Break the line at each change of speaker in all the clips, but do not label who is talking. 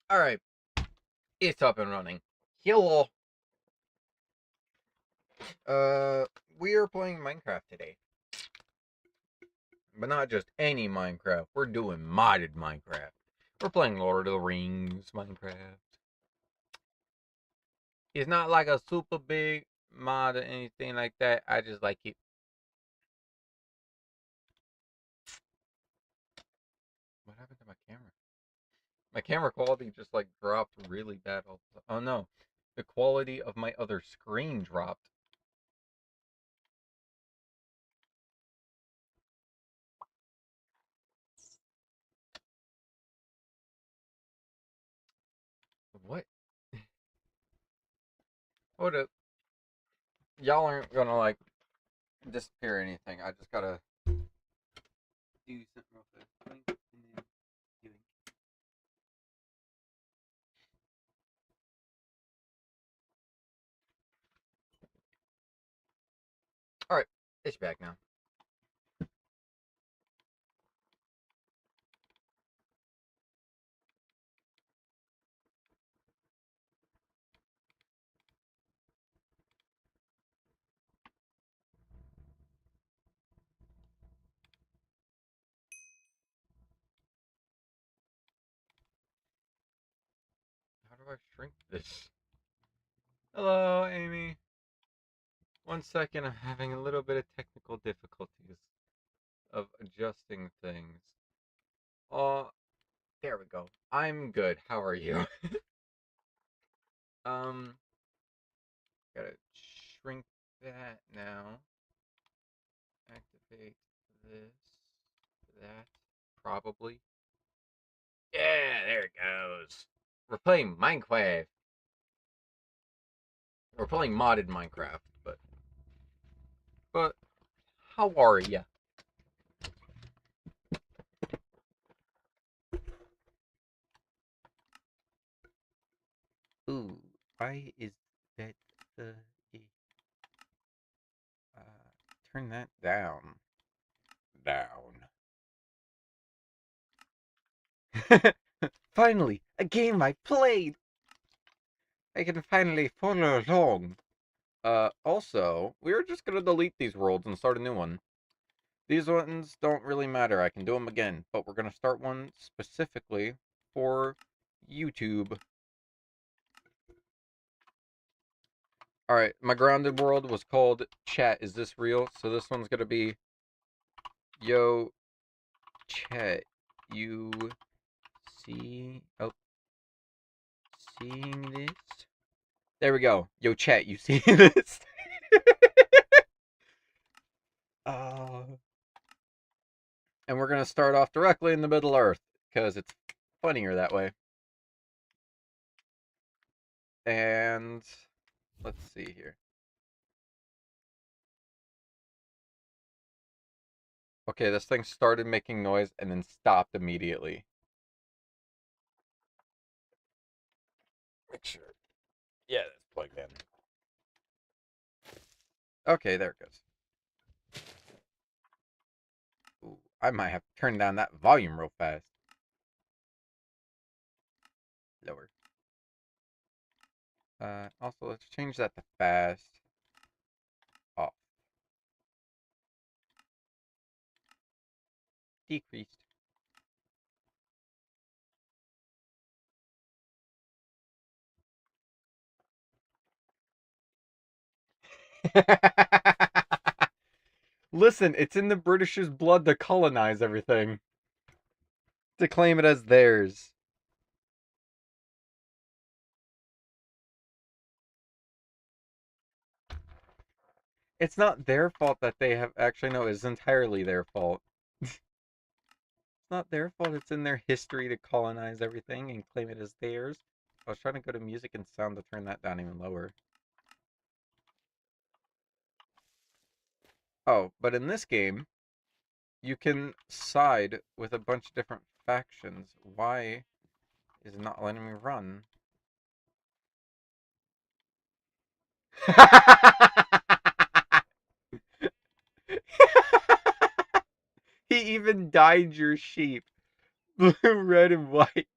Alright, it's up and running. Hello. Uh, we are playing Minecraft today. But not just any Minecraft. We're doing modded Minecraft. We're playing Lord of the Rings Minecraft. It's not like a super big mod or anything like that. I just like it. What happened to my camera? My camera quality just like dropped really bad. Oh no. The quality of my other screen dropped. What? Hold up. Y'all aren't gonna like disappear or anything. I just gotta do something real fast. Blink, and then doing. All right, it's back now. How do I shrink this? Hello, Amy. 1 second, I'm having a little bit of technical difficulties of adjusting things. Oh, there we go. I'm good. How are you? um, gotta shrink that now. Activate this, that, probably. Yeah, there it goes. We're playing Minecraft. We're playing modded Minecraft, but how are ya? Ooh, why is that the uh turn that down? Down. Finally, a game I played. I can finally follow along. Also, we're just gonna delete these worlds and start a new one. These ones don't really matter. I can do them again, but we're gonna start one specifically for YouTube. Alright, my grounded world was called Chat, Is This Real? So this one's gonna be Yo Chat, you see seeing this? There we go. Yo chat, you see this? uh and we're gonna start off directly in the Middle Earth, because it's funnier that way. And let's see here. Okay, this thing started making noise and then stopped immediately. Make sure. Yeah, that's plugged in. Okay, there it goes. Ooh, I might have to turn down that volume real fast. Lower. Also, let's change that to fast. Off. Decreased. Listen, it's in the British's blood to colonize everything. To claim it as theirs. It's not their fault that they have. Actually, no, it's entirely their fault. It's not their fault. It's in their history to colonize everything and claim it as theirs. I was trying to go to music and sound to turn that down even lower. Oh, but in this game, you can side with a bunch of different factions. Why is it not letting me run? He even dyed your sheep blue, red, and white.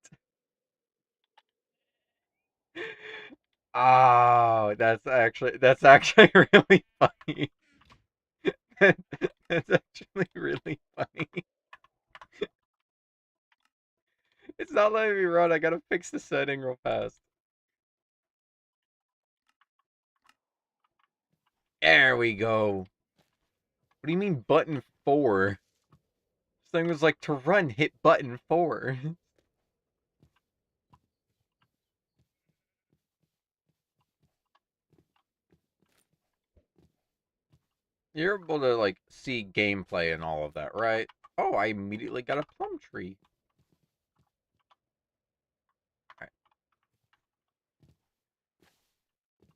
Oh, that's actually really funny. That's actually really funny. It's not letting me run. I gotta fix the setting real fast. There we go. What do you mean button 4? This thing was like to run, hit button 4. You're able to like see gameplay and all of that, right? Oh, I immediately got a plum tree. All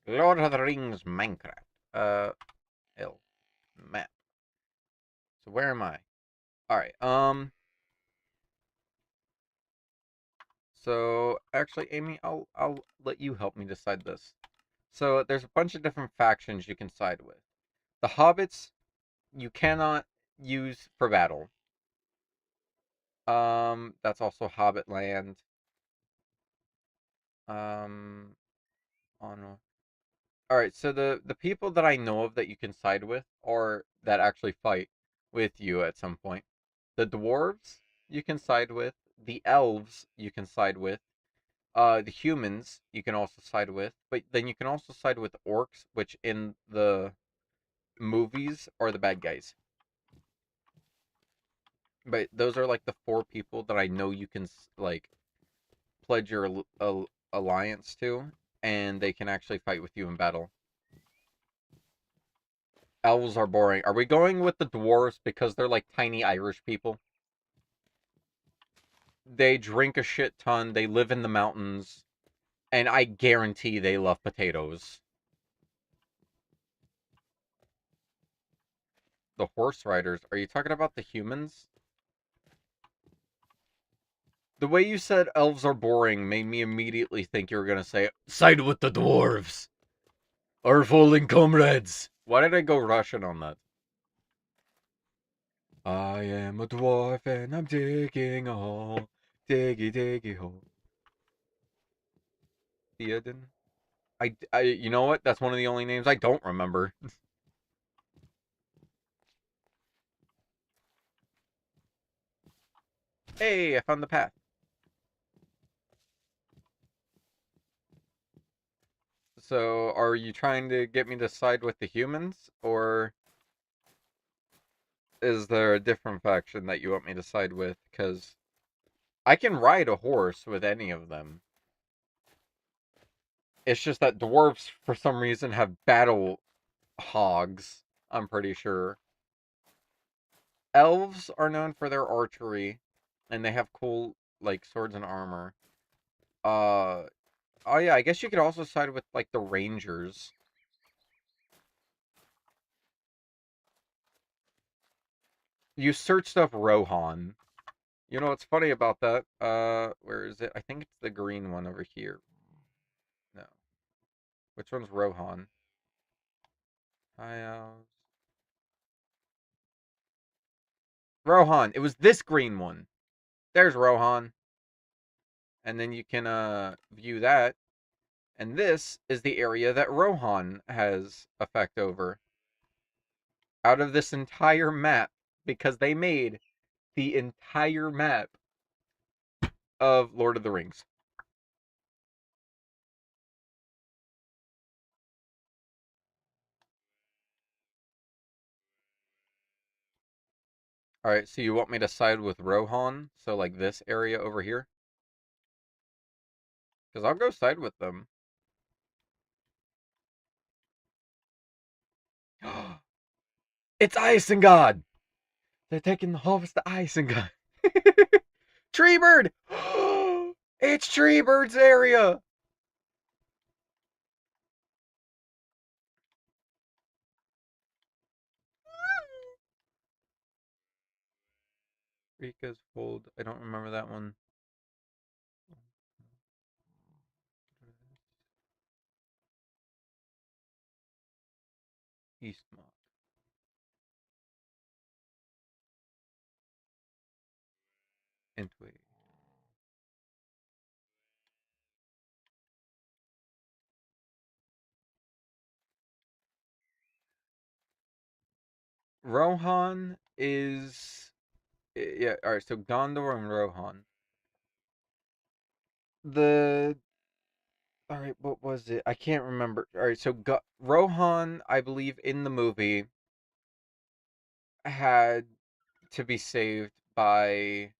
right. Lord of the Rings Minecraft. L map. So where am I? All right. So actually, Amy, I'll let you help me decide this. So there's a bunch of different factions you can side with. The hobbits you cannot use for battle. That's also Hobbit land. Um, on. All right, so the people that I know of that you can side with, or that actually fight with you at some point, the dwarves you can side with, the elves you can side with, the humans you can also side with, but then you can also side with orcs, which in the movies are the bad guys. But those are like the four people that I know you can like pledge your alliance to, and they can actually fight with you in battle. Elves are boring. Are we going with the dwarves because they're like tiny Irish people? They drink a shit ton, they live in the mountains, and I guarantee they love potatoes. The horse riders, are you talking about the humans? The way you said elves are boring made me immediately think you were gonna say, side with the dwarves! Our fallen comrades! Why did I go Russian on that? I am a dwarf and I'm digging a hole. Diggy diggy hole. Theoden? You know what? That's one of the only names I don't remember. Hey, I found the path. So, are you trying to get me to side with the humans, or is there a different faction that you want me to side with? Because I can ride a horse with any of them. It's just that dwarves, for some reason, have battle hogs, I'm pretty sure. Elves are known for their archery, and they have cool, like, swords and armor. Uh, oh yeah, I guess you could also side with, like, the rangers. You searched up Rohan. You know what's funny about that? Where is it? I think it's the green one over here. No. Which one's Rohan? Hi, Rohan. It was this green one. There's Rohan. And then you can view that. And this is the area that Rohan has effect over. Out of this entire map, because they made the entire map of Lord of the Rings. Alright, so you want me to side with Rohan? So like this area over here? Because I'll go side with them. It's Isengard! They're taking the harvest to Isengard. Treebird! It's Treebird's area! Rika's Fold. I don't remember that one. Eastmark. Entway. Rohan is... Yeah, alright, so Gondor and Rohan. Alright, what was it? I can't remember. Alright, so Rohan, I believe, in the movie, had to be saved by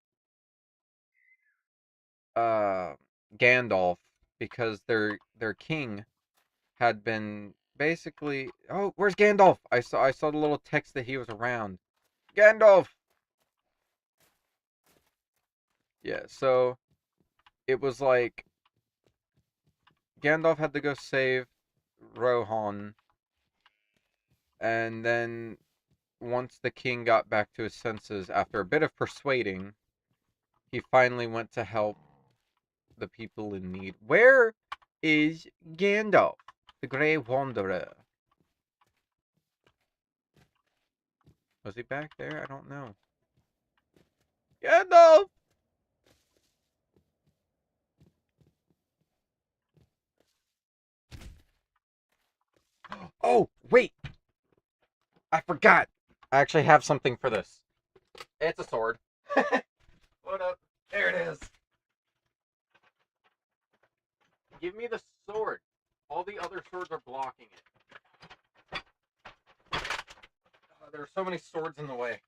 uh Gandalf because their king had been basically... Oh, where's Gandalf? I saw the little text that he was around. Gandalf. Yeah, so it was like Gandalf had to go save Rohan, and then once the king got back to his senses after a bit of persuading, he finally went to help the people in need. Where is Gandalf, the Grey Wanderer? Was he back there? I don't know. Gandalf! Oh, wait! I forgot! I actually have something for this. It's a sword. What up? There it is. Give me the sword. All the other swords are blocking it. There are so many swords in the way.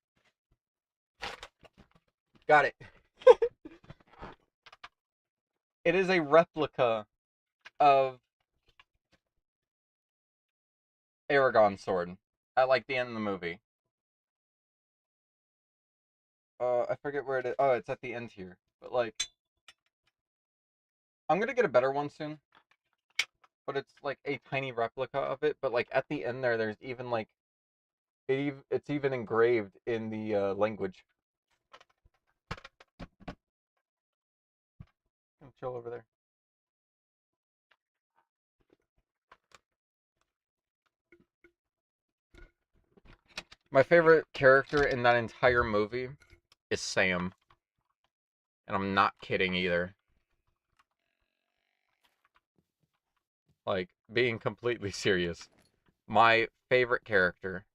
Got it. It is a replica of Aragorn's sword at like the end of the movie. I forget where it is. Oh, it's at the end here. But like, I'm gonna get a better one soon. But it's like a tiny replica of it. But like at the end there, there's even like it's even engraved in the language. Chill over there. My favorite character in that entire movie is Sam. And I'm not kidding either. Like, being completely serious. My favorite character.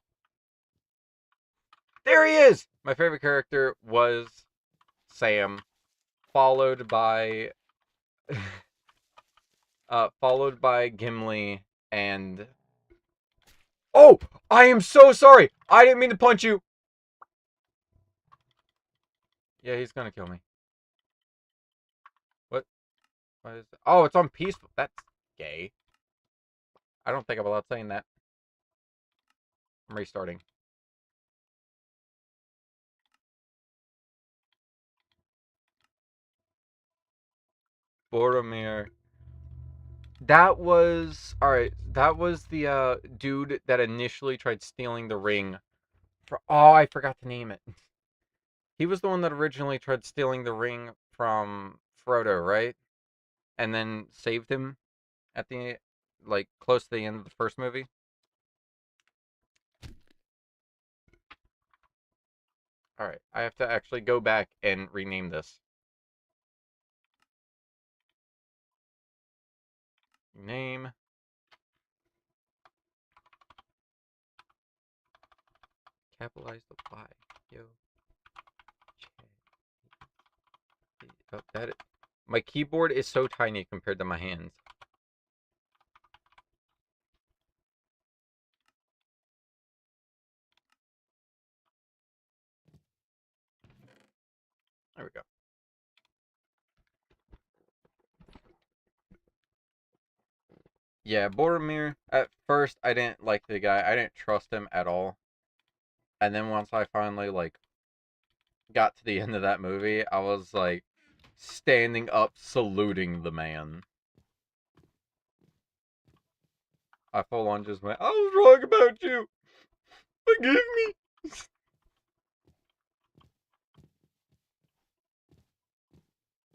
There he is! My favorite character was Sam, followed by followed by Gimli and... Oh! I am so sorry! I didn't mean to punch you! Yeah, he's gonna kill me. What? What is that? Oh, it's on peaceful. That's gay. I don't think I'm allowed saying that. I'm restarting. Boromir. That was... Alright, that was the dude that initially tried stealing the ring. Oh, I forgot to name it. He was the one that originally tried stealing the ring from Frodo, right? And then saved him at the... Like, close to the end of the first movie. Alright, I have to actually go back and rename this. Name. Capitalize the Y. Yo. Oh, my keyboard is so tiny compared to my hands. There we go. Yeah, Boromir, at first I didn't like the guy. I didn't trust him at all. And then once I finally like got to the end of that movie, I was like standing up saluting the man. I full on just went, I was wrong about you. Forgive me.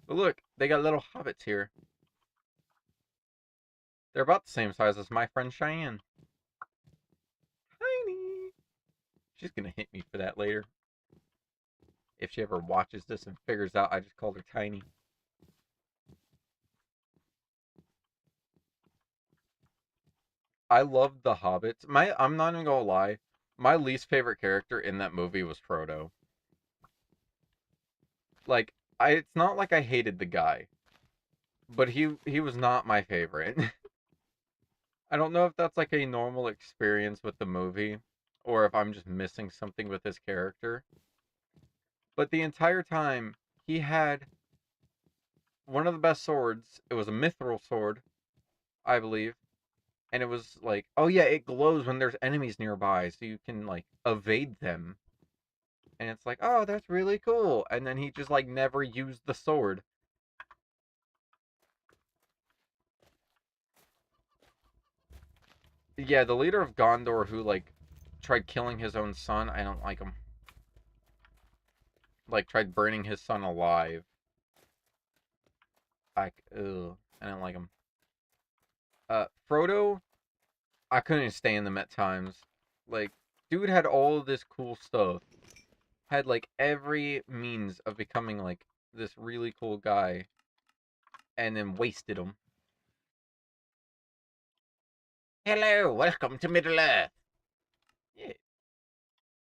But look, they got little hobbits here. They're about the same size as my friend Cheyenne. Tiny. She's gonna hit me for that later. If she ever watches this and figures out I just called her tiny. I love the hobbits. I'm not even gonna lie. My least favorite character in that movie was Frodo. Like, it's not like I hated the guy, but he was not my favorite. I don't know if that's like a normal experience with the movie or if I'm just missing something with his character. But the entire time he had one of the best swords. It was a mithril sword, I believe. And it was like, oh yeah, it glows when there's enemies nearby, so you can like evade them. And it's like, oh, that's really cool. And then he just like never used the sword. Yeah, the leader of Gondor who like tried killing his own son, I don't like him. Like tried burning his son alive. Like, ugh, I don't like him. Frodo, I couldn't stand them at times. Like, dude had all of this cool stuff. Had like every means of becoming like this really cool guy and then wasted him. Hello, welcome to Middle Earth. Yeah.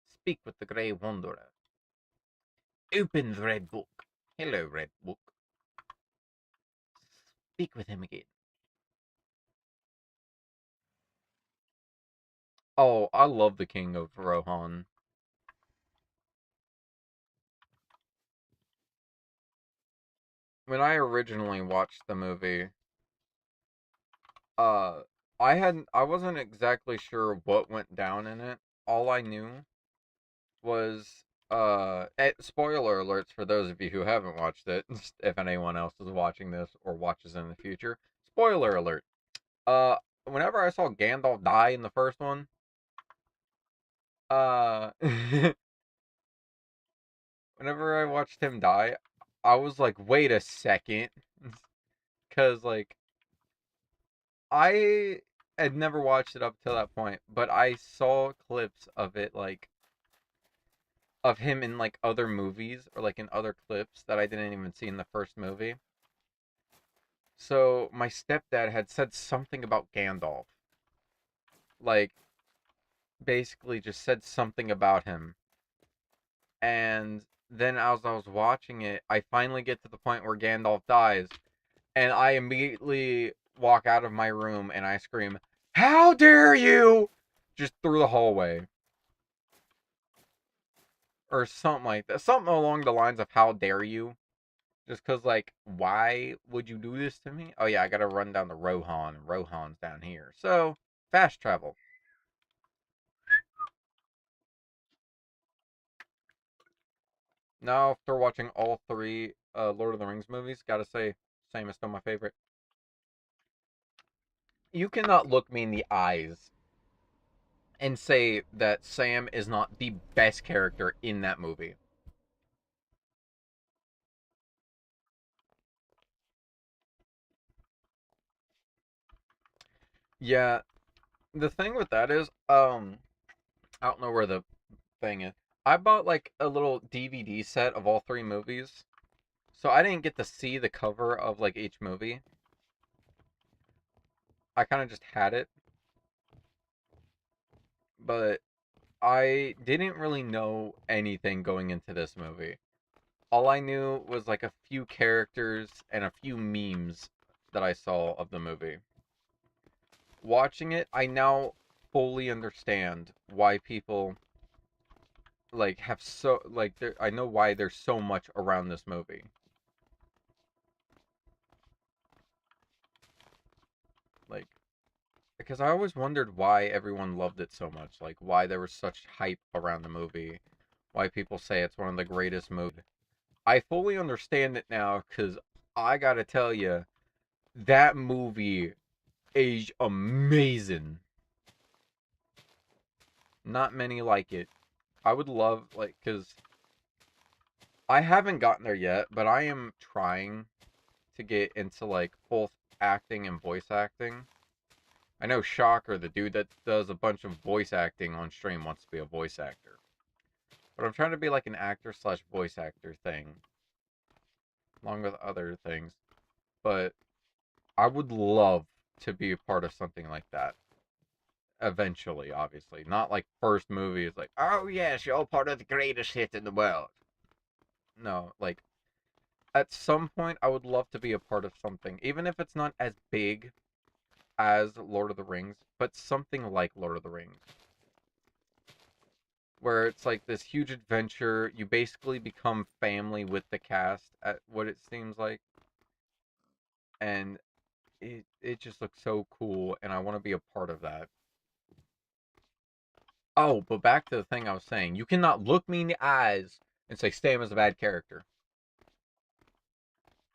Speak with the Grey Wanderer. Open the Red Book. Hello, Red Book. Speak with him again. Oh, I love the King of Rohan. When I originally watched the movie, uh, I wasn't exactly sure what went down in it. All I knew was spoiler alerts for those of you who haven't watched it, if anyone else is watching this or watches in the future. Spoiler alert. Uh Whenever I saw Gandalf die in the first one, uh whenever I watched him die, I was like, wait a second. Cause like I had never watched it up till that point, but I saw clips of it like of him in like other movies or like in other clips that I didn't even see in the first movie. So my stepdad had said something about Gandalf. Like basically just said something about him. And then as I was watching it, I finally get to the point where Gandalf dies, and I immediately walk out of my room and I scream, "How dare you!" Just through the hallway. Or something like that. Something along the lines of "How dare you?" Just cause like, why would you do this to me? Oh yeah, I gotta run down to Rohan, and Rohan's down here. So, fast travel. Now, after watching all three Lord of the Rings movies, gotta say, Sam is still my favorite. You cannot look me in the eyes and say that Sam is not the best character in that movie. Yeah, the thing with that is, I don't know where the thing is. I bought like a little DVD set of all three movies, so I didn't get to see the cover of like each movie. I kind of just had it, but I didn't really know anything going into this movie. All I knew was like a few characters and a few memes that I saw of the movie. Watching it, I now fully understand why people like have so like there I know why there's so much around this movie. Like because I always wondered why everyone loved it so much, like why there was such hype around the movie, why people say it's one of the greatest movies. I fully understand it now cuz I got to tell you that movie is amazing. Not many like it. I would love like cuz I haven't gotten there yet, but I am trying to get into like both acting and voice acting. I know Shocker, the dude that does a bunch of voice acting on stream, wants to be a voice actor. But I'm trying to be like an actor slash voice actor thing, along with other things. But I would love to be a part of something like that. eventually, obviously. Not like first movie is like, oh yes, you're part of the greatest hit in the world. No, like at some point I would love to be a part of something, even if it's not as big as Lord of the Rings, but something like Lord of the Rings, where it's like this huge adventure. You basically become family with the cast at what it seems like, and it just looks so cool, and I want to be a part of that. Oh, but back to the thing I was saying. You cannot look me in the eyes and say Stam is a bad character.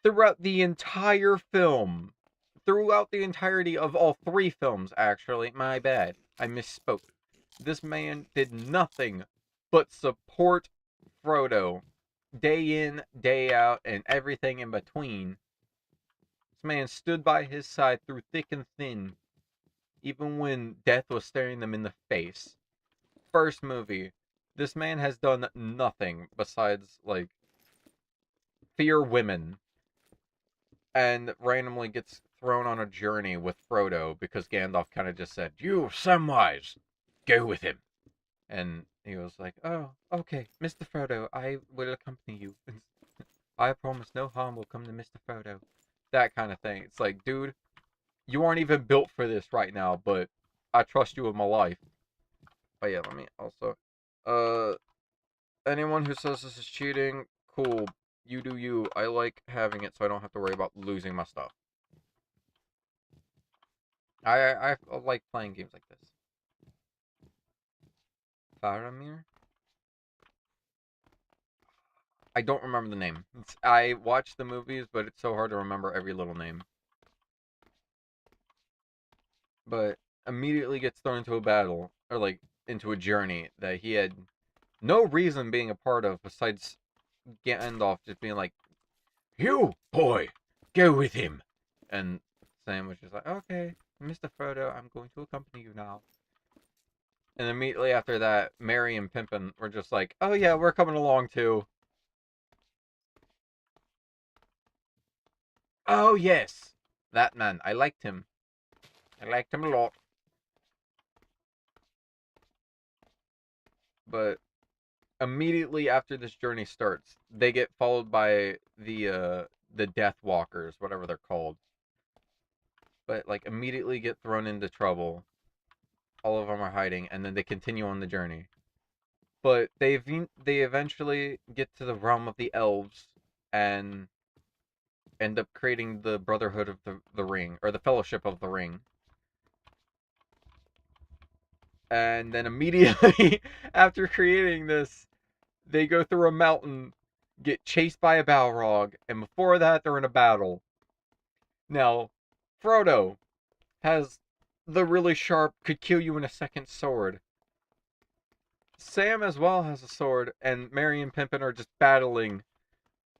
Throughout the entire film, throughout the entirety of all three films, actually, my bad. I misspoke. This man did nothing but support Frodo day in, day out, and everything in between. This man stood by his side through thick and thin, even when death was staring them in the face. First movie, this man has done nothing besides, like, fear women and randomly gets thrown on a journey with Frodo because Gandalf kind of just said, "You, Samwise, go with him." And he was like, "Oh, okay, Mr. Frodo, I will accompany you. I promise no harm will come to Mr. Frodo." That kind of thing. It's like, dude, you aren't even built for this right now, but I trust you with my life. But yeah, let me also, uh, anyone who says this is cheating, cool. You do you. I like having it so I don't have to worry about losing my stuff. I like playing games like this. Faramir? I don't remember the name. I watched the movies, but it's so hard to remember every little name. But immediately gets thrown into a battle, or like into a journey that he had no reason being a part of besides Gandalf just being like, "You, boy, go with him." And Sam was just like, "Okay, Mr. Frodo, I'm going to accompany you now." And immediately after that, Merry and Pippin were just like, "Oh yeah, we're coming along too." Oh yes, that man. I liked him. I liked him a lot. But immediately after this journey starts, they get followed by the Death Walkers, whatever they're called. But like immediately get thrown into trouble. All of them are hiding, and then they continue on the journey. But they eventually get to the realm of the elves and end up creating the Brotherhood of the Ring, or the Fellowship of the Ring. And then immediately after creating this, they go through a mountain, get chased by a Balrog, and before that, they're in a battle. Now, Frodo has the really sharp, could kill you in a second sword. Sam as well has a sword, and Merry and Pippin are just battling.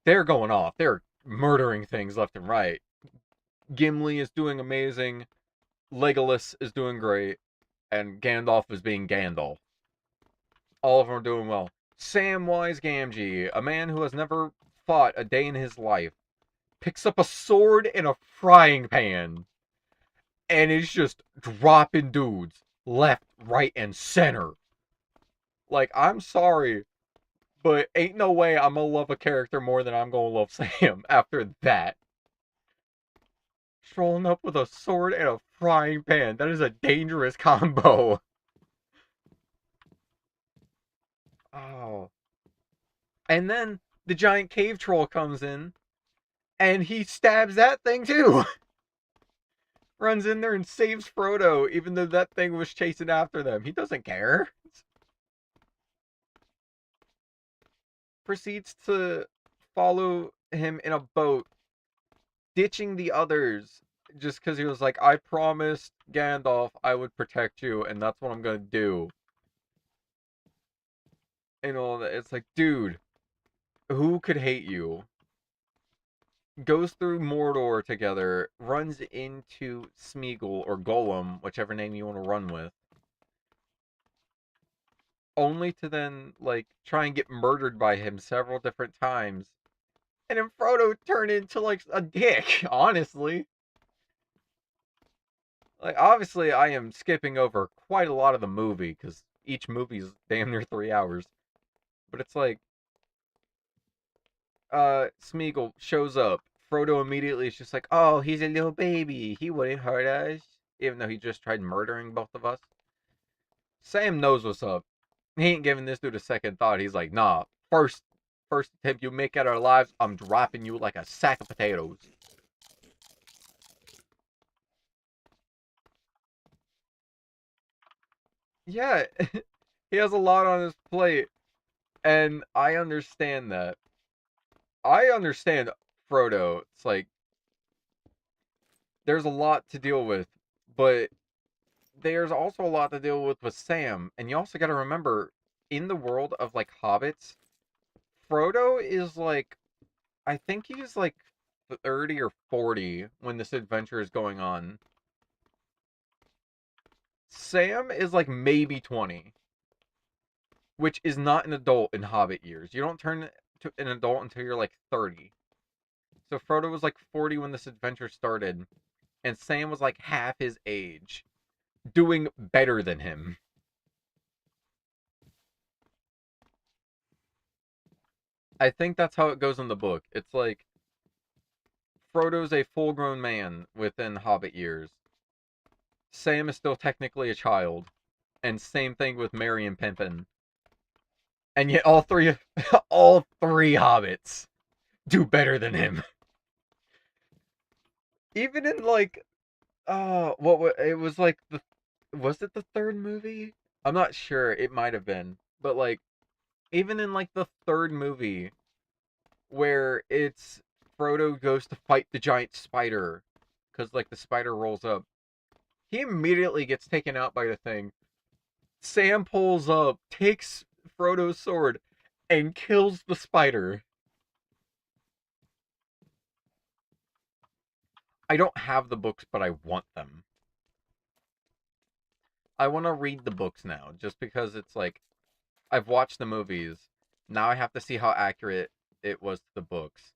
They're going off. They're murdering things left and right. Gimli is doing amazing. Legolas is doing great. And Gandalf is being Gandalf. All of them are doing well. Samwise Gamgee, a man who has never fought a day in his life, picks up a sword and a frying pan and is just dropping dudes left, right, and center. Like, I'm sorry, but ain't no way I'm gonna love a character more than I'm gonna love Sam after that. Strolling up with a sword and a frying pan. That is a dangerous combo. Oh. And then the giant cave troll comes in and he stabs that thing too. Runs in there and saves Frodo, even though that thing was chasing after them. He doesn't care. Proceeds to follow him in a boat, ditching the others just because he was like, I promised Gandalf I would protect you, and that's what I'm gonna do. And all that. It's like, dude, who could hate you? Goes through Mordor together, runs into Smeagol or Gollum, whichever name you want to run with, only to then like try and get murdered by him several different times. And then Frodo turned into like a dick, honestly. Like, obviously, I am skipping over quite a lot of the movie because each movie's damn near 3 hours. But it's like, Smeagol shows up. Frodo immediately is just like, oh, he's a little baby. He wouldn't hurt us. Even though he just tried murdering both of us. Sam knows what's up. He ain't giving this dude a second thought. He's like, nah, first attempt you make at our lives, I'm dropping you like a sack of potatoes. Yeah, he has a lot on his plate, and I understand that. I understand Frodo. It's like there's a lot to deal with, but there's also a lot to deal with Sam, and you also got to remember in the world of like hobbits, Frodo is like I think he's like 30 or 40 when this adventure is going on. Sam is like maybe 20, which is not an adult in Hobbit years. You don't turn to an adult until you're like 30. So Frodo was like 40 when this adventure started, and Sam was like half his age, doing better than him. I think that's how it goes in the book. It's like Frodo's a full grown man within Hobbit years. Sam is still technically a child. And same thing with Merry and Pippin. And yet all three all three hobbits do better than him. Even in like it was like the was it the third movie? I'm not sure. It might have been. But like even in like the third movie where it's Frodo goes to fight the giant spider cuz like the spider rolls up. He immediately gets taken out by the thing. Sam pulls up, takes Frodo's sword and kills the spider. I don't have the books, but I want them. I want to read the books now, just because it's like I've watched the movies. Now I have to see how accurate it was to the books.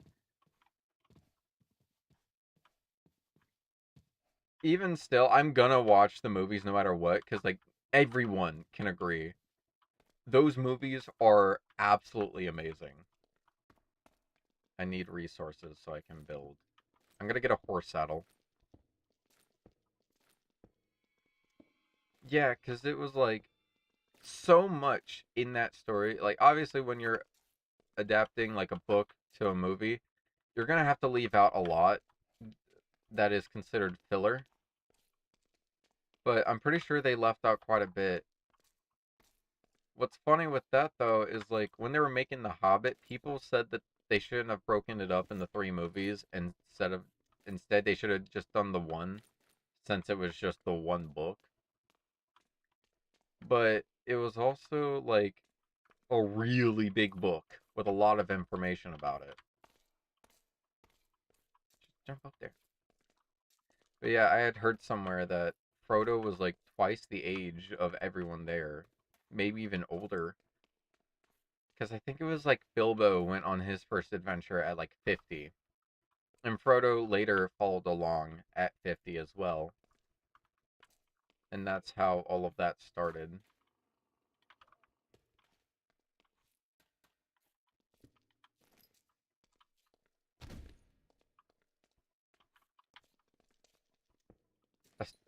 Even still, I'm gonna watch the movies no matter what, because like everyone can agree, those movies are absolutely amazing. I need resources so I can build. I'm gonna get a horse saddle. Yeah, because it was like so much in that story. Like obviously when you're adapting like a book to a movie, you're gonna have to leave out a lot that is considered filler. But I'm pretty sure they left out quite a bit. What's funny with that though is like when they were making The Hobbit, people said that they shouldn't have broken it up in the three movies instead they should have just done the one since it was just the one book. But it was also like a really big book with a lot of information about it. Just jump up there. But yeah, I had heard somewhere that Frodo was like twice the age of everyone there, maybe even older. Because I think it was like Bilbo went on his first adventure at like 50, and Frodo later followed along at 50 as well. And that's how all of that started.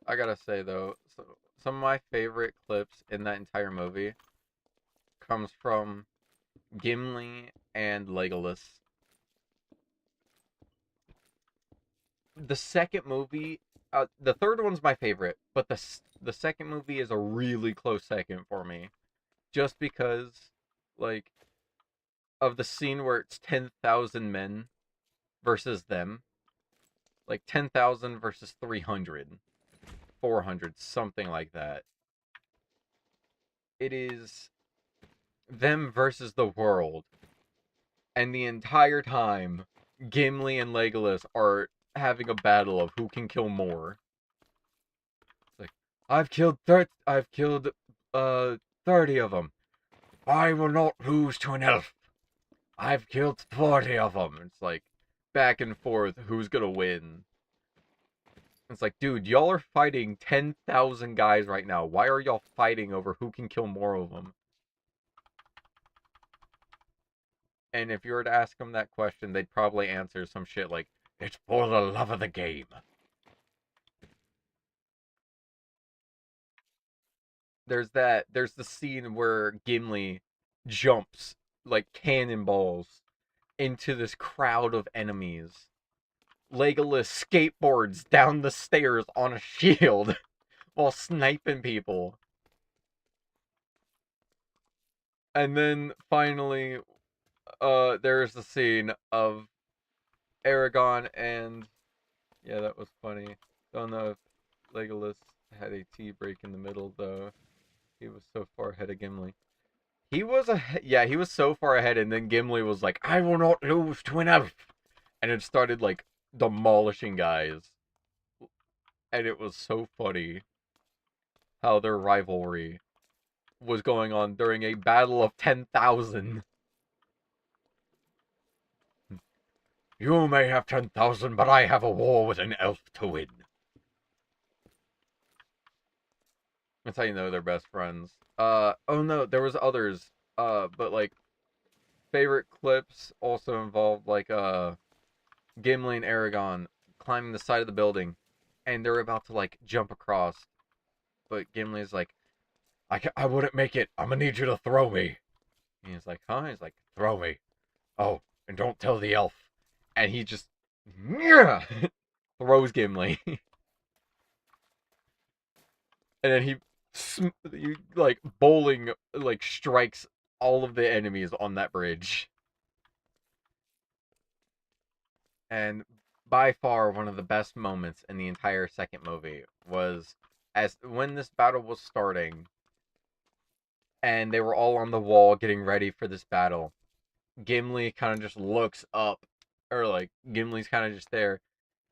I gotta say though, some of my favorite clips in that entire movie comes from Gimli and Legolas. The second movie, the third one's my favorite, but the second movie is a really close second for me, just because like of the scene where it's 10,000 men versus them, like 10,000 versus 300, 400, something like that. It is them versus the world, and the entire time, Gimli and Legolas are having a battle of who can kill more. It's like I've killed 30 of them. I will not lose to an elf. I've killed 40 of them. It's like back and forth, who's gonna win? It's like, dude, y'all are fighting 10,000 guys right now. Why are y'all fighting over who can kill more of them? And if you were to ask them that question, they'd probably answer some shit like, it's for the love of the game. There's the scene where Gimli jumps like cannonballs into this crowd of enemies. Legolas skateboards down the stairs on a shield while sniping people. And then finally, there's the scene of Aragorn and yeah, that was funny. Don't know if Legolas had a tea break in the middle though. He was so far ahead of Gimli. He was so far ahead, and then Gimli was like, "I will not lose to an elf," and it started like demolishing guys, and it was so funny how their rivalry was going on during a battle of 10,000. You may have 10,000, but I have a war with an elf to win. That's how you know they're best friends. Oh no, there was others. But like favorite clips also involved like Gimli and Aragorn climbing the side of the building, and they're about to like jump across, but Gimli's like, I wouldn't make it. I'm gonna need you to throw me. And he's like, huh? He's like, throw me. Oh, and don't tell the elf. And he just yeah, throws Gimli, and then he like bowling like strikes all of the enemies on that bridge. And by far one of the best moments in the entire second movie was as when this battle was starting and they were all on the wall getting ready for this battle. Gimli kind of just looks up, or like Gimli's kind of just there,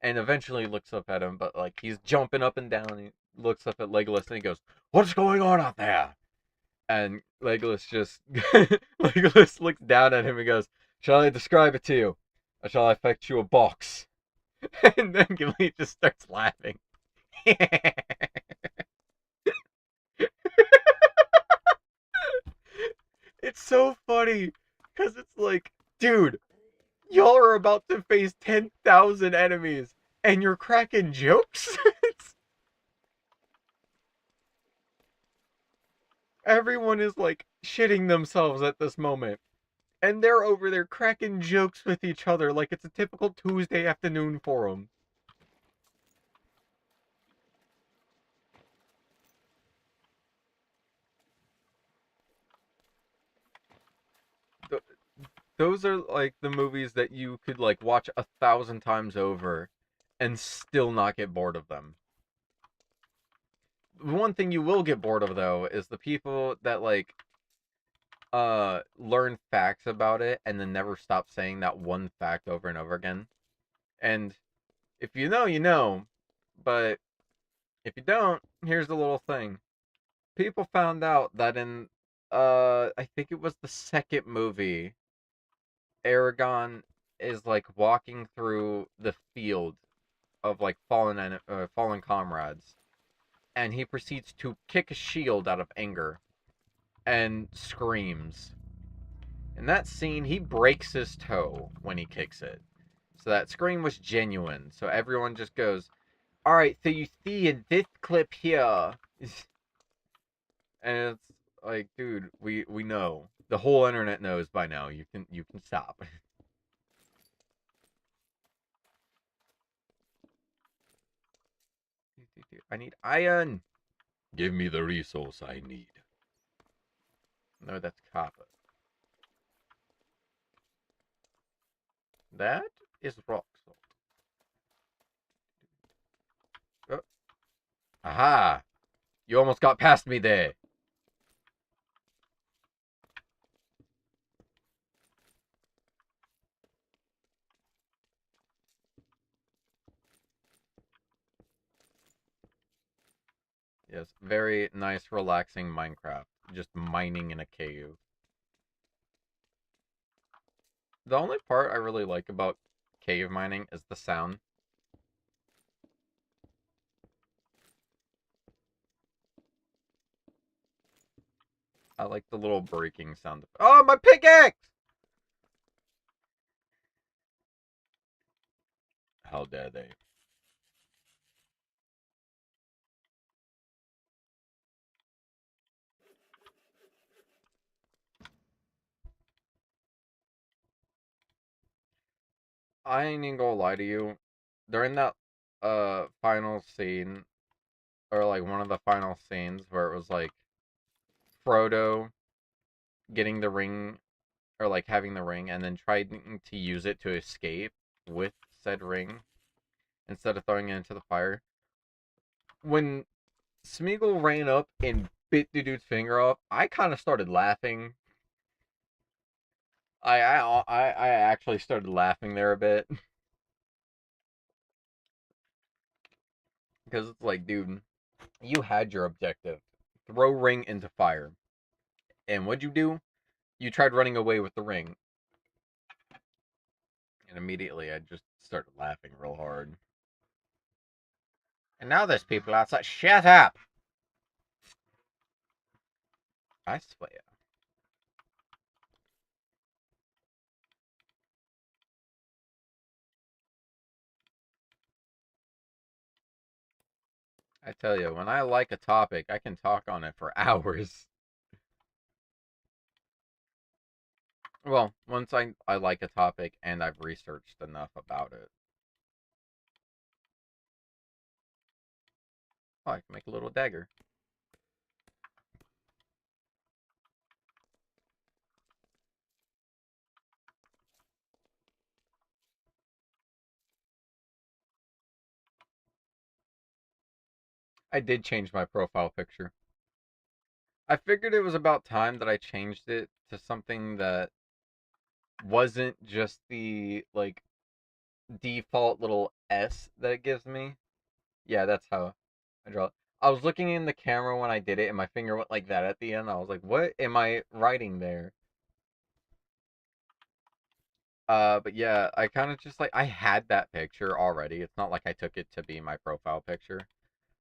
and eventually looks up at him, but like he's jumping up and down. He looks up at Legolas and he goes, "What's going on out there?" And Legolas just Legolas looks down at him and goes, "Shall I describe it to you? Or shall I fetch you a box?" And then Gimli just starts laughing. It's so funny because it's like, dude, y'all are about to face 10,000 enemies and you're cracking jokes? Everyone is like shitting themselves at this moment. And they're over there cracking jokes with each other like it's a typical Tuesday afternoon for them. Those are like the movies that you could like watch 1,000 times over and still not get bored of them. One thing you will get bored of though is the people that like learn facts about it and then never stop saying that one fact over and over again. And if you know, you know, but if you don't, here's the little thing. People found out that in I think it was the second movie, Aragon is like walking through the field of like fallen comrades, and he proceeds to kick a shield out of anger and screams. In that scene, he breaks his toe when he kicks it. So that scream was genuine. So everyone just goes, "All right, so you see in this clip here," and it's like, dude, we know. The whole internet knows by now. You can stop. I need iron. Give me the resource I need. No, that's copper. That is rock salt. Oh, aha! You almost got past me there. Yes, very nice, relaxing Minecraft. Just mining in a cave. The only part I really like about cave mining is the sound. I like the little breaking sound. Oh, my pickaxe! How dare they? I ain't even gonna lie to you. During that final scene, or like one of the final scenes where it was like Frodo getting the ring, or like having the ring and then trying to use it to escape with said ring instead of throwing it into the fire. When Smeagol ran up and bit the dude's finger off, I kind of started laughing. I actually started laughing there a bit because it's like, dude, you had your objective, throw ring into fire, and what'd you do? You tried running away with the ring, and immediately I just started laughing real hard. And now there's people outside. Shut up! I swear. I tell you, when I like a topic, I can talk on it for hours. Well, once I like a topic and I've researched enough about it. Oh, I can make a little dagger. I did change my profile picture. I figured it was about time that I changed it to something that wasn't just the like default little S that it gives me. Yeah, that's how I draw it. I was looking in the camera when I did it and my finger went like that at the end. I was like, what am I writing there? But yeah, I kind of just like I had that picture already. It's not like I took it to be my profile picture.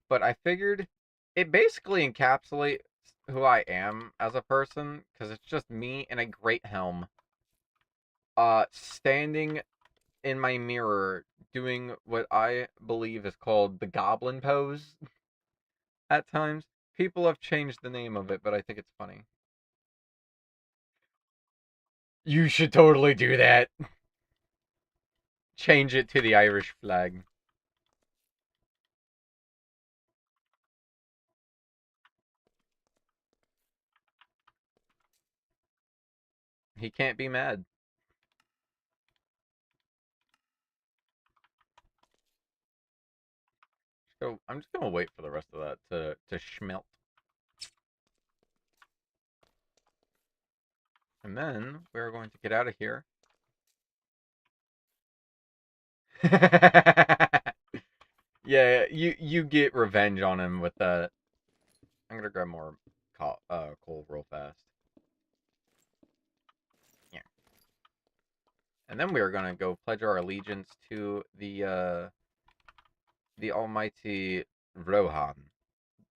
But I figured it basically encapsulates who I am as a person because it's just me in a great helm, standing in my mirror doing what I believe is called the goblin pose at times. People have changed the name of it, but I think it's funny. You should totally do that. Change it to the Irish flag. He can't be mad. So I'm just gonna wait for the rest of that to schmelt. And then we're going to get out of here. Yeah, you get revenge on him with that. I'm gonna grab more coal real fast. Yeah. And then we are gonna go pledge our allegiance to the almighty Rohan.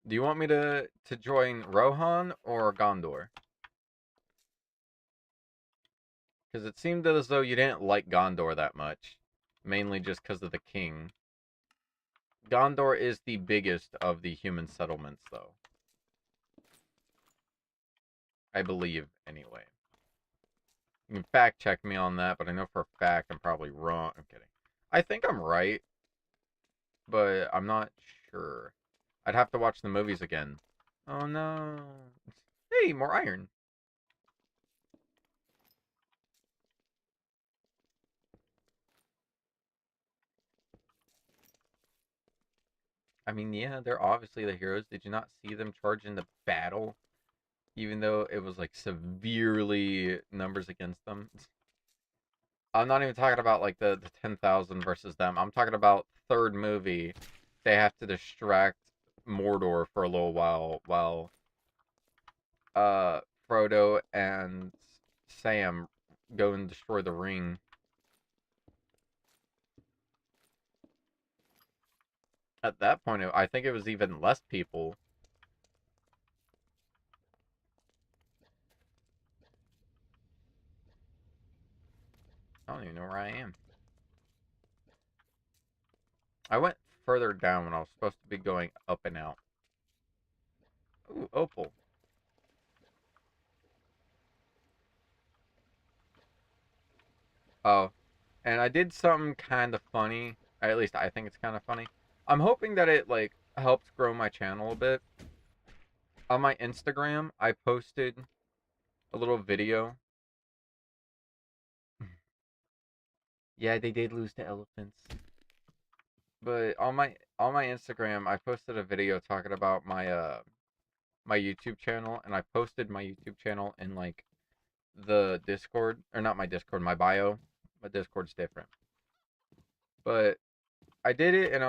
Do you want me to join Rohan or Gondor? Because it seemed as though you didn't like Gondor that much, mainly just because of the king. Gondor is the biggest of the human settlements, though. I believe, anyway. You can fact check me on that, but I know for a fact I'm probably wrong. I'm kidding. I think I'm right, but I'm not sure. I'd have to watch the movies again. Oh no. Hey, more iron. I mean, yeah, they're obviously the heroes. Did you not see them charge into battle? Even though it was like severely numbers against them. I'm not even talking about like the 10,000 versus them. I'm talking about third movie. They have to distract Mordor for a little while uh Frodo and Sam go and destroy the ring. At that point, I think it was even less people. don't even know where I am. I went further down when I was supposed to be going up and out. Ooh, opal. Oh, and I did something kind of funny. At least I think it's kind of funny. I'm hoping that it, like, helps grow my channel a bit. On my Instagram, I posted a little video. Yeah, they did lose to elephants. But on my Instagram, I posted a video talking about my YouTube channel, and I posted my YouTube channel in, like, the Discord, or not my Discord, my bio. My Discord's different. But I did it, and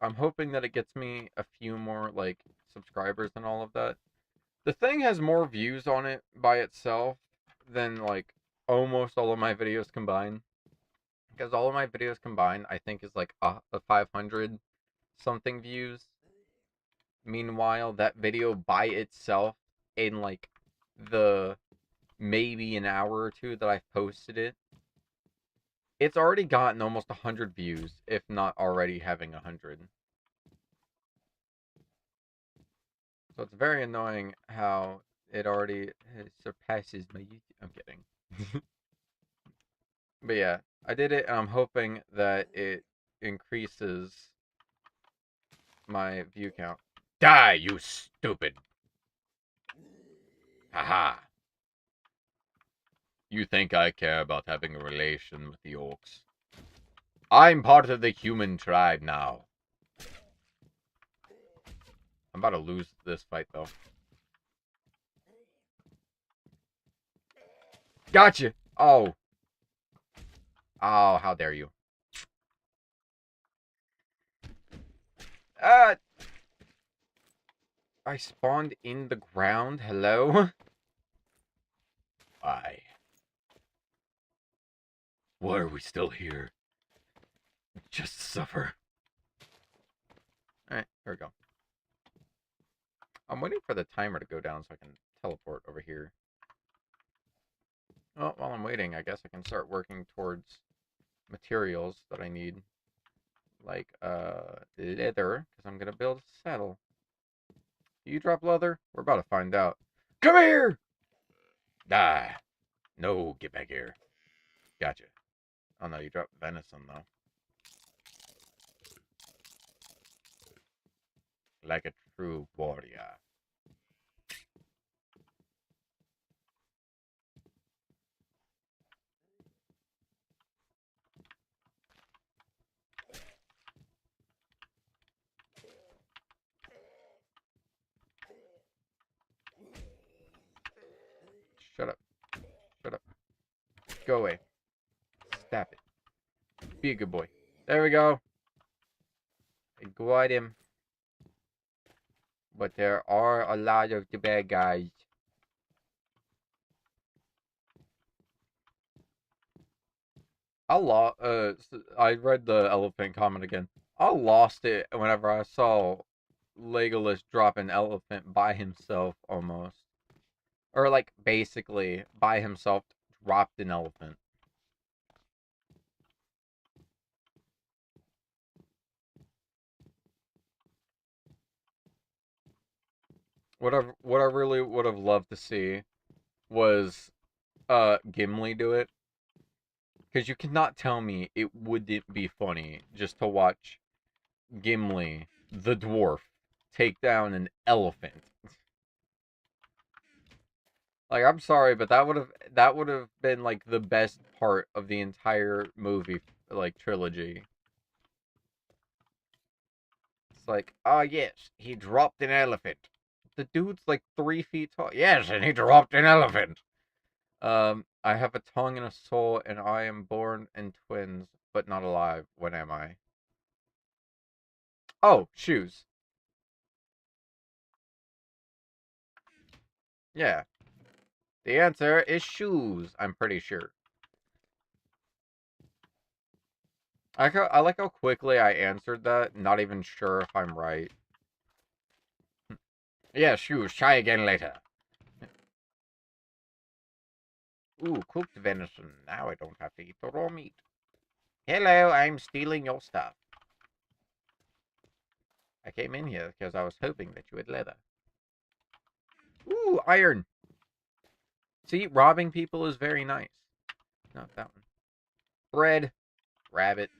I'm hoping that it gets me a few more, like, subscribers and all of that. The thing has more views on it by itself than, like, almost all of my videos combined. Because all of my videos combined, I think, is like a 500 something views. Meanwhile, that video by itself, in like the maybe an hour or two that I've posted it, it's already gotten almost 100 views, if not already having 100. So it's very annoying how it already surpasses my YouTube. I'm kidding. But yeah, I did it, and I'm hoping that it increases my view count. Die, you stupid! Haha. You think I care about having a relation with the orcs? I'm part of the human tribe now. I'm about to lose this fight, though. Gotcha! Oh. Oh, how dare you. Ah! I spawned in the ground? Hello? Why? Why are we still here? Just suffer. Alright, here we go. I'm waiting for the timer to go down so I can teleport over here. Well, while I'm waiting, I guess I can start working towards materials that I need. Like, leather, because I'm going to build a saddle. Do you drop leather? We're about to find out. Come here! Die. No, get back here. Gotcha. Oh no, you dropped venison, though. Like a true warrior. Shut up. Shut up. Go away. Stop it. Be a good boy. There we go. I got him. But there are a lot of the bad guys. I read the elephant comment again. I lost it whenever I saw Legolas drop an elephant by himself, almost. Or, like, basically, by himself, dropped an elephant. What I really would have loved to see was Gimli do it. Because you cannot tell me it wouldn't be funny just to watch Gimli, the dwarf, take down an elephant. Like, I'm sorry, but that would have been like the best part of the entire movie, like, trilogy. It's like, ah, yes, he dropped an elephant. The dude's like 3 feet tall. Yes, and he dropped an elephant. I have a tongue and a soul, and I am born in twins, but not alive. When am I? Oh, shoes. Yeah. The answer is shoes, I'm pretty sure. I like how quickly I answered that, not even sure if I'm right. Yeah, shoes. Try again later. Ooh, cooked venison. Now I don't have to eat the raw meat. Hello, I'm stealing your stuff. I came in here because I was hoping that you had leather. Ooh, iron. See, robbing people is very nice. Not that one. Bread. Rabbit.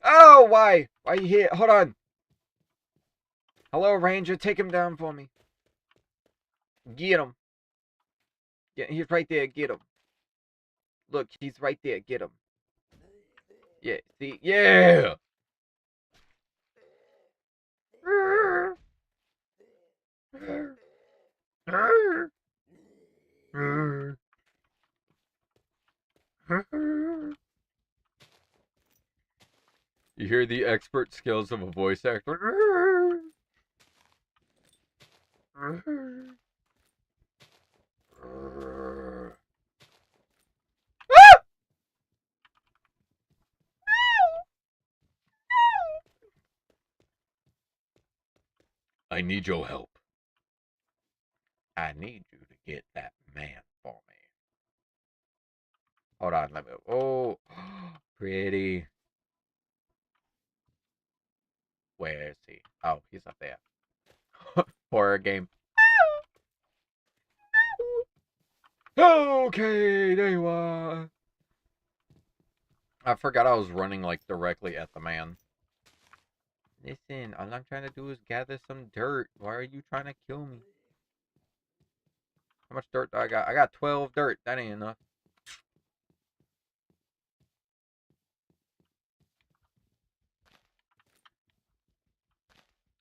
Oh, why? Why you here? Hold on. Hello, Ranger. Take him down for me. Get him. He's right there. Get him. Look, he's right there. Get him. Yeah, see? Yeah! You hear the expert skills of a voice actor. I need your help. I need you to get that man for me. Hold on, let me. Oh, pretty. Where is he? Oh, he's up there. Horror game. Okay, there you are. I forgot I was running like directly at the man. Listen, all I'm trying to do is gather some dirt. Why are you trying to kill me? How much dirt do I got? I got 12 dirt. That ain't enough.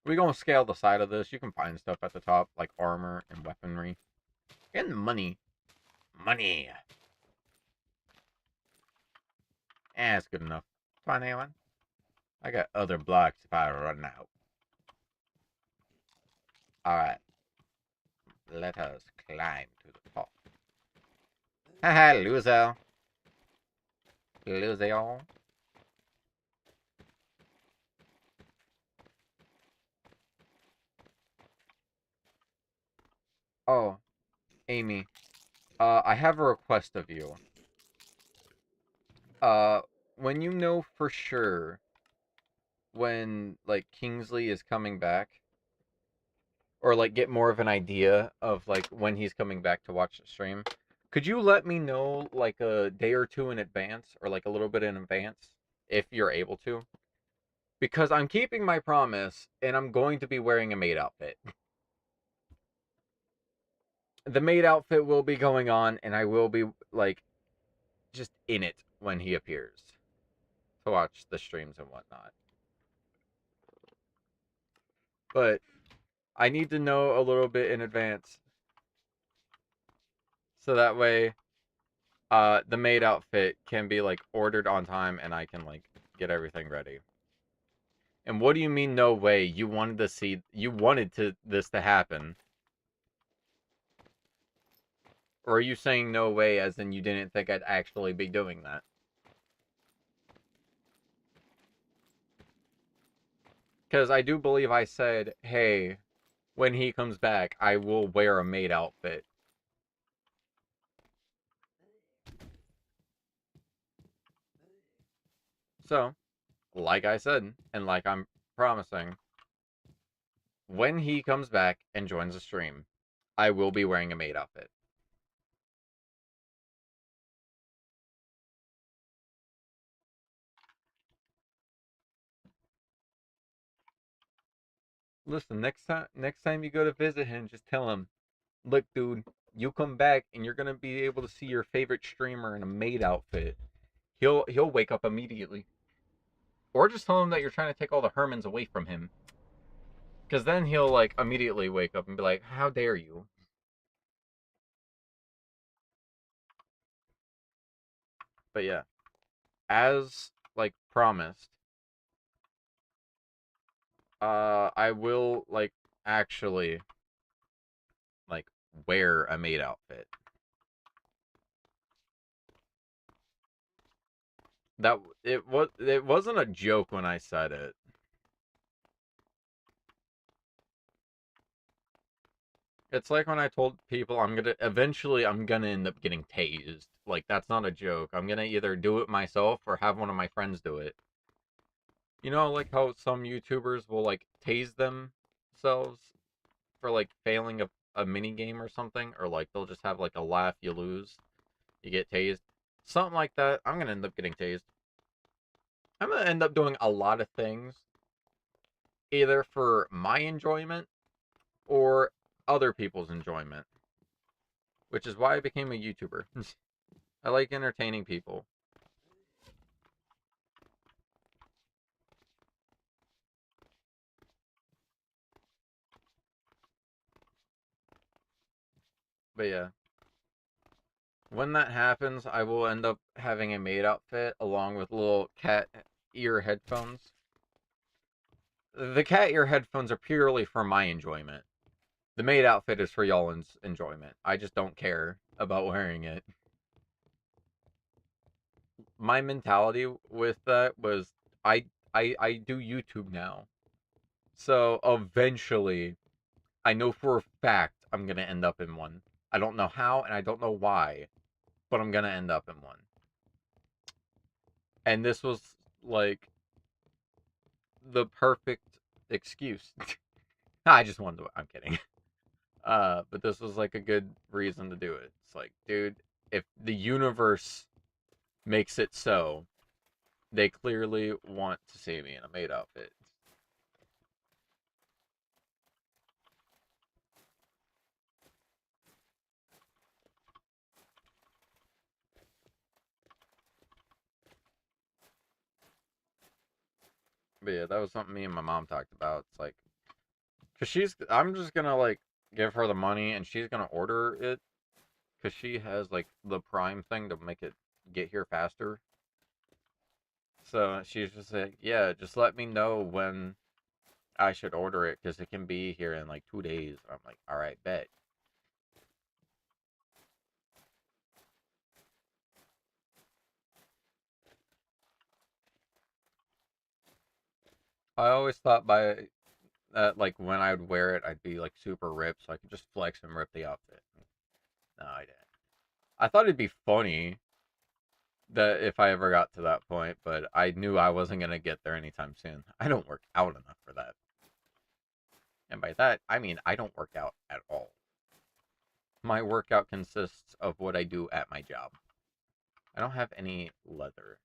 We're gonna scale the side of this. You can find stuff at the top, like armor and weaponry. And money. Money. That's good enough. Fine, anyone. I got other blocks if I run out. Alright. Let us climb to the top. Haha, loser. Loser. Oh, Amy. I have a request of you. Uh, when you know for sure when, like, Kingsley is coming back, or, like, get more of an idea of, like, when he's coming back to watch the stream, could you let me know, like, a day or two in advance, or, like, a little bit in advance, if you're able to? Because I'm keeping my promise, and I'm going to be wearing a maid outfit. The maid outfit will be going on, and I will be, like, just in it when he appears to watch the streams and whatnot. But I need to know a little bit in advance, so that way the maid outfit can be, like, ordered on time and I can, like, get everything ready. And what do you mean no way? You wanted this to happen? Or are you saying no way as in you didn't think I'd actually be doing that? Because I do believe I said, hey, when he comes back, I will wear a maid outfit. So, like I said, and like I'm promising, when he comes back and joins the stream, I will be wearing a maid outfit. Listen, next time you go to visit him, just tell him, look, dude, you come back and you're gonna be able to see your favorite streamer in a maid outfit. He'll wake up immediately. Or just tell him that you're trying to take all the Hermans away from him. Because then he'll, like, immediately wake up and be like, how dare you? But yeah, as, like, promised, I will, like, actually, like, wear a maid outfit. It wasn't a joke when I said it. It's like when I told people eventually I'm gonna end up getting tased. Like, that's not a joke. I'm gonna either do it myself or have one of my friends do it. You know, like how some YouTubers will like tase themselves for like failing a mini game or something, or like they'll just have like a laugh, you lose, you get tased. Something like that. I'm gonna end up getting tased. I'm gonna end up doing a lot of things, either for my enjoyment or other people's enjoyment, which is why I became a YouTuber. I like entertaining people. But yeah, when that happens, I will end up having a maid outfit along with little cat ear headphones. The cat ear headphones are purely for my enjoyment. The maid outfit is for y'all's enjoyment. I just don't care about wearing it. My mentality with that was I do YouTube now. So eventually I know for a fact I'm gonna end up in one. I don't know how and I don't know why, but I'm gonna end up in one. And this was like the perfect excuse. I just wanted to. I'm kidding. But this was like a good reason to do it. It's like, dude, if the universe makes it so, they clearly want to see me in a maid outfit. But yeah, that was something me and my mom talked about. It's like, cause I'm just gonna like give her the money and she's gonna order it, cause she has like the Prime thing to make it get here faster. So she's just like, yeah, just let me know when I should order it because it can be here in like 2 days. I'm like, all right, bet. I always thought by that, like when I would wear it, I'd be like super ripped, so I could just flex and rip the outfit. No, I didn't. I thought it'd be funny that if I ever got to that point, but I knew I wasn't gonna get there anytime soon. I don't work out enough for that, and by that I mean I don't work out at all. My workout consists of what I do at my job. I don't have any leather.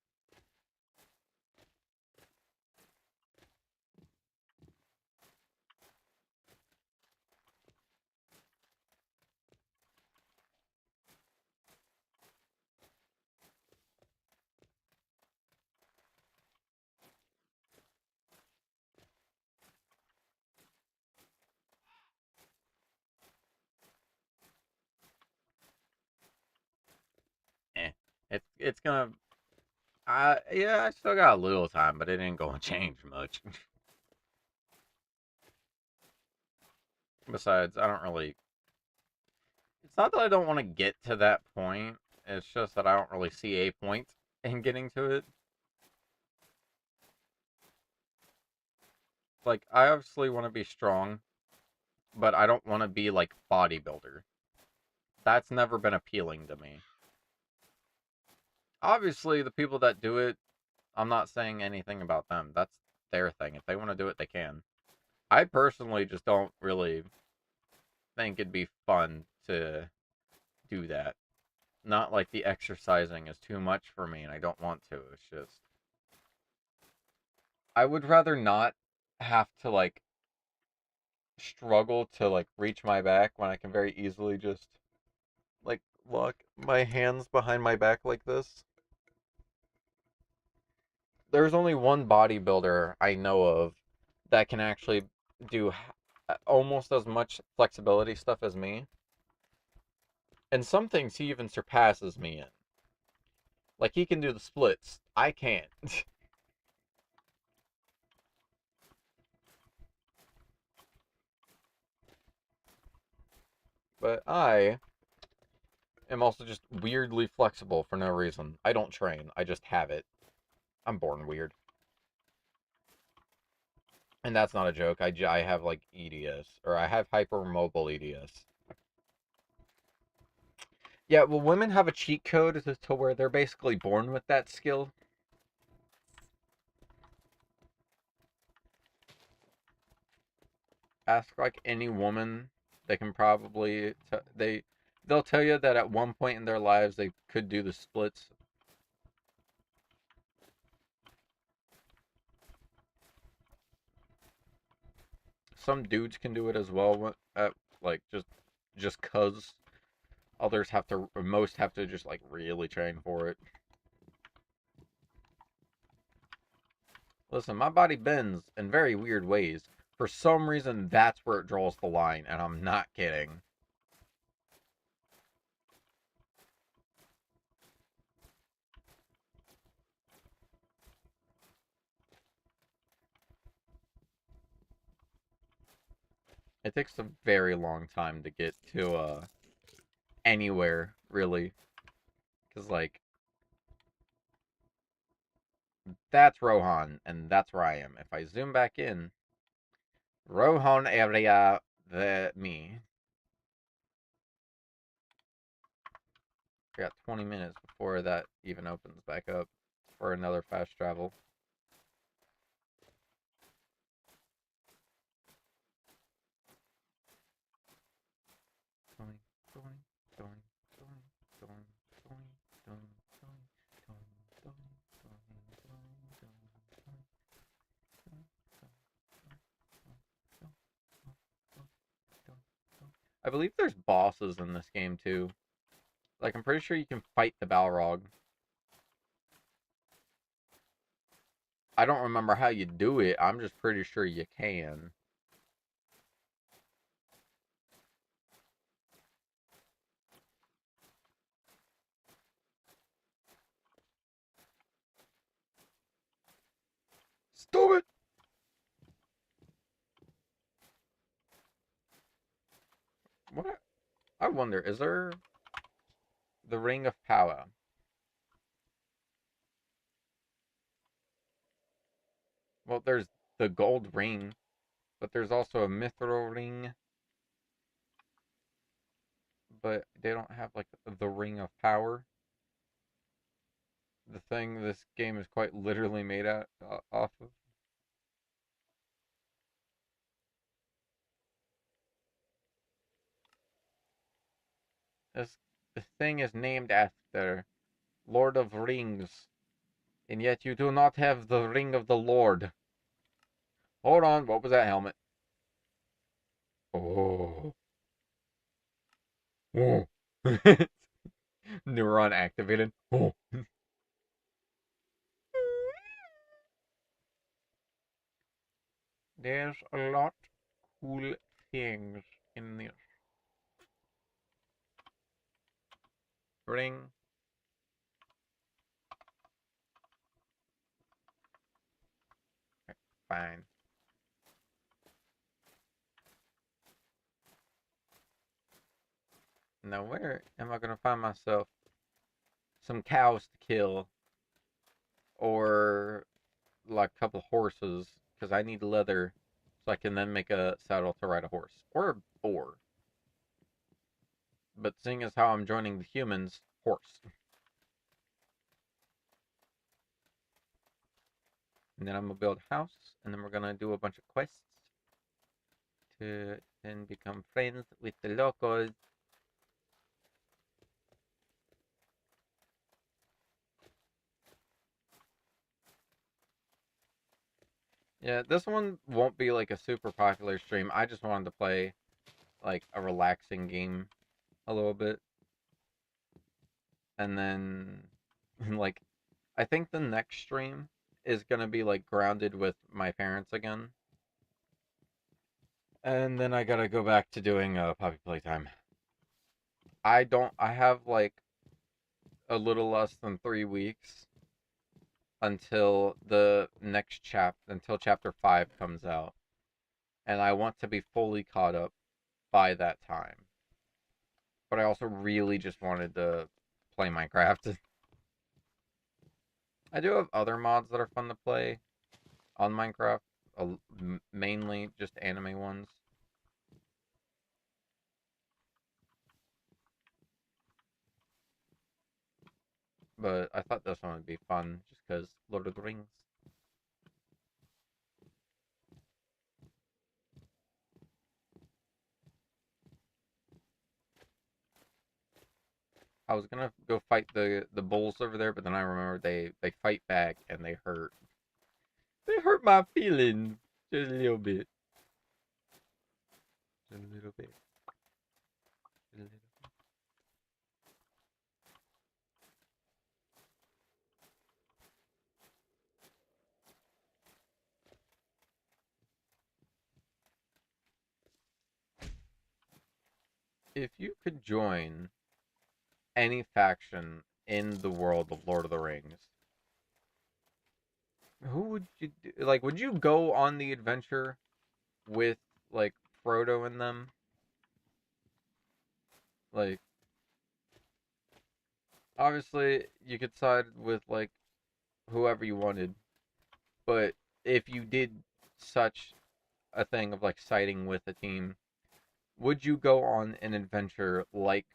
Eh, it's gonna. Yeah, I still got a little time, but it ain't gonna change much. Besides, I don't really. It's not that I don't want to get to that point. It's just that I don't really see a point in getting to it. Like, I obviously want to be strong, but I don't want to be like bodybuilder. That's never been appealing to me. Obviously, the people that do it, I'm not saying anything about them. That's their thing. If they want to do it, they can. I personally just don't really think it'd be fun to do that. Not like the exercising is too much for me and I don't want to. It's just I would rather not have to like struggle to like reach my back when I can very easily just like lock my hands behind my back like this. There's only one bodybuilder I know of that can actually do almost as much flexibility stuff as me. And some things he even surpasses me in. Like he can do the splits. I can't. But I am also just weirdly flexible for no reason. I don't train. I just have it. I'm born weird. And that's not a joke. I have like EDS, or I have hypermobile EDS. Yeah, well, women have a cheat code to where they're basically born with that skill. Ask like any woman, they can probably they'll tell you that at one point in their lives they could do the splits. Some dudes can do it as well, at like just cuz others have to, or most have to just like really train for it. Listen, my body bends in very weird ways. For some reason, that's where it draws the line, and I'm not kidding. It takes a very long time to get to anywhere, really. Because, like, that's Rohan, and that's where I am. If I zoom back in, Rohan area, me. I got 20 minutes before that even opens back up for another fast travel. Going, going, going, going, going, going, going, going, going, going, going, I believe there's bosses in this game too. Like, I'm pretty sure you can fight the Balrog. I don't remember how you do it. I'm just pretty sure you can. Stop it! What? I wonder, is there the Ring of Power? Well, there's the gold ring, but there's also a mithril ring, but they don't have like the Ring of Power. The thing this game is quite literally made out off of. This the thing is named after Lord of Rings, and yet you do not have the Ring of the Lord. Hold on, what was that helmet? Oh. Oh. Neuron activated. Oh. There's a lot cool things in this ring. Fine. Now where am I gonna find myself some cows to kill, or like a couple horses, because I need leather so I can then make a saddle to ride a horse or a boar. But seeing as how I'm joining the humans, horse. And then I'm gonna build a house, and then we're gonna do a bunch of quests to then become friends with the locals. Yeah, this one won't be like a super popular stream. I just wanted to play like a relaxing game a little bit. And then like I think the next stream is gonna be like grounded with my parents again. And then I gotta go back to doing Poppy Playtime. I have like a little less than 3 weeks until the next until chapter 5 comes out. And I want to be fully caught up by that time. But I also really just wanted to play Minecraft. I do have other mods that are fun to play on Minecraft, mainly just anime ones. But I thought this one would be fun just because Lord of the Rings. I was gonna go fight the bulls over there, but then I remember they fight back and they hurt. They hurt my feelings just a little bit. Just a little bit. Just a little. If you could join any faction in the world of Lord of the Rings, who would you do? Like? Would you go on the adventure with like Frodo and them? Like, obviously, you could side with like whoever you wanted, but if you did such a thing of like siding with a team, would you go on an adventure like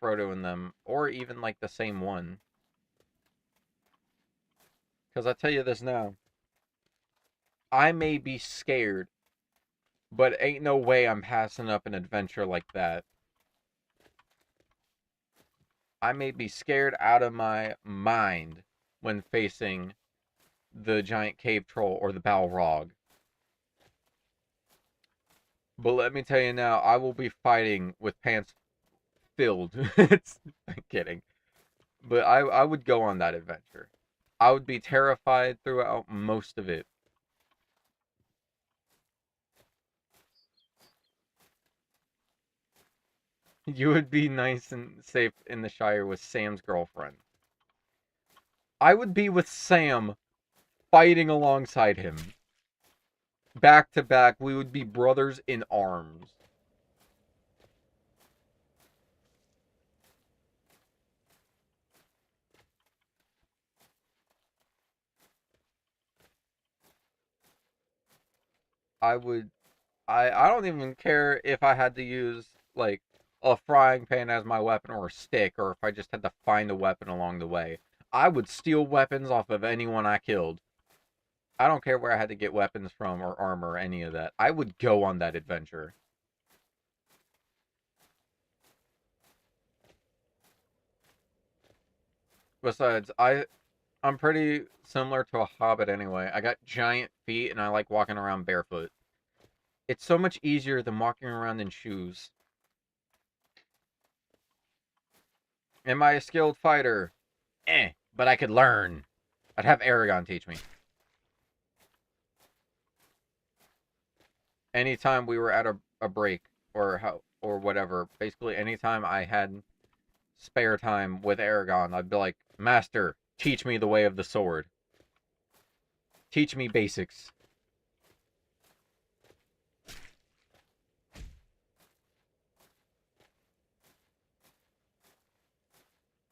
Frodo and them, or even like the same one? Because I tell you this now, I may be scared, but ain't no way I'm passing up an adventure like that. I may be scared out of my mind when facing the giant cave troll or the Balrog. But let me tell you now, I will be fighting with pants filled. It's I'm kidding. But I would go on that adventure. I would be terrified throughout most of it. You would be nice and safe in the Shire with Sam's girlfriend. I would be with Sam fighting alongside him. Back to back, we would be brothers in arms. I would I don't even care if I had to use like a frying pan as my weapon or a stick or if I just had to find a weapon along the way. I would steal weapons off of anyone I killed. I don't care where I had to get weapons from or armor or any of that. I would go on that adventure. Besides, I'm pretty similar to a hobbit anyway. I got giant feet and I like walking around barefoot. It's so much easier than walking around in shoes. Am I a skilled fighter? But I could learn. I'd have Aragon teach me. Anytime we were at a break or whatever, basically anytime I had spare time with Aragon, I'd be like, Master, teach me the way of the sword. Teach me basics.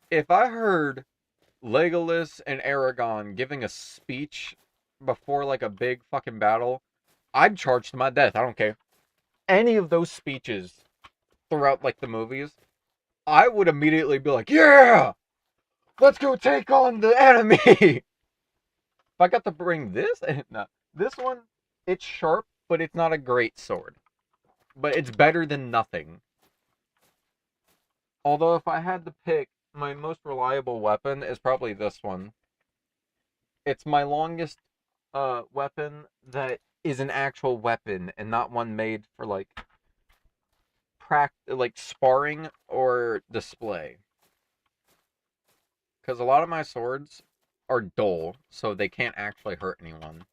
If I heard Legolas and Aragon giving a speech before like a big fucking battle, I'd charge to my death. I don't care. Any of those speeches throughout like the movies, I would immediately be like, yeah, let's go take on the enemy. If I got to bring this, no, this one, it's sharp, but it's not a great sword. But it's better than nothing. Although if I had to pick, my most reliable weapon is probably this one. It's my longest weapon that is an actual weapon and not one made for like sparring or display. Because a lot of my swords are dull, so they can't actually hurt anyone.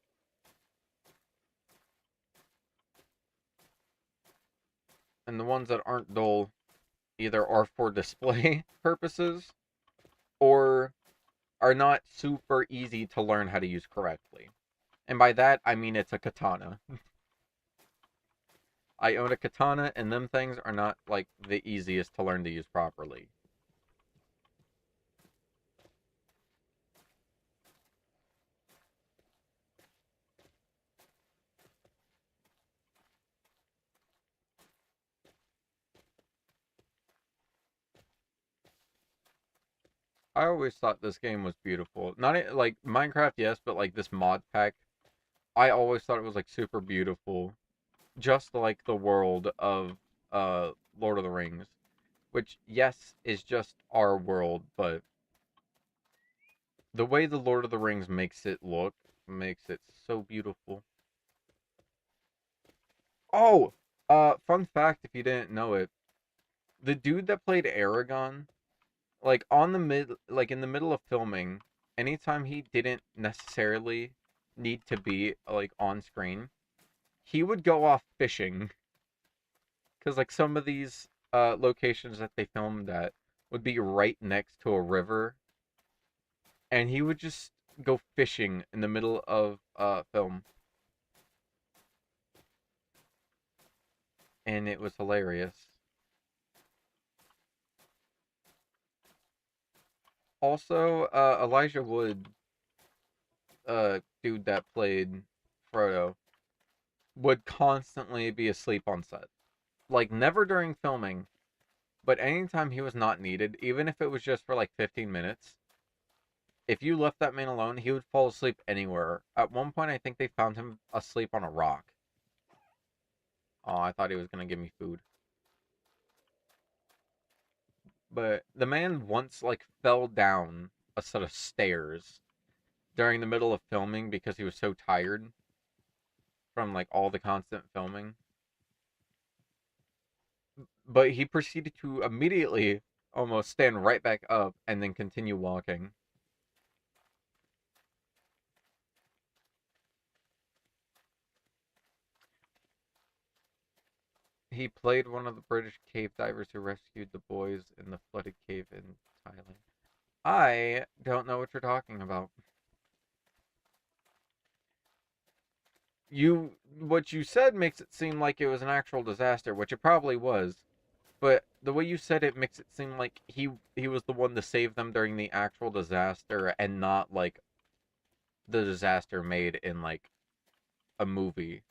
And the ones that aren't dull either are for display purposes or are not super easy to learn how to use correctly. And by that, I mean it's a katana. I own a katana, and them things are not like the easiest to learn to use properly. I always thought this game was beautiful. Not like Minecraft, yes, but like this mod pack, I always thought it was like super beautiful, just like the world of Lord of the Rings, which yes is just our world, but the way the Lord of the Rings makes it look makes it so beautiful. Oh, fun fact if you didn't know it, the dude that played Aragon, like like in the middle of filming, anytime he didn't necessarily need to be like on screen, he would go off fishing because like some of these locations that they filmed at would be right next to a river, and he would just go fishing in the middle of film, and it was hilarious. Also, Elijah Wood, dude that played Frodo, would constantly be asleep on set. Like never during filming, but anytime he was not needed, even if it was just for like 15 minutes, if you left that man alone, he would fall asleep anywhere. At one point, I think they found him asleep on a rock. Oh, I thought he was gonna give me food. But the man once like fell down a set of stairs during the middle of filming because he was so tired from like all the constant filming. But he proceeded to immediately almost stand right back up and then continue walking. He played one of the British cave divers who rescued the boys in the flooded cave in Thailand. I don't know what you're talking about. What you said makes it seem like it was an actual disaster, which it probably was. But the way you said it makes it seem like he was the one to save them during the actual disaster and not like the disaster made in like a movie.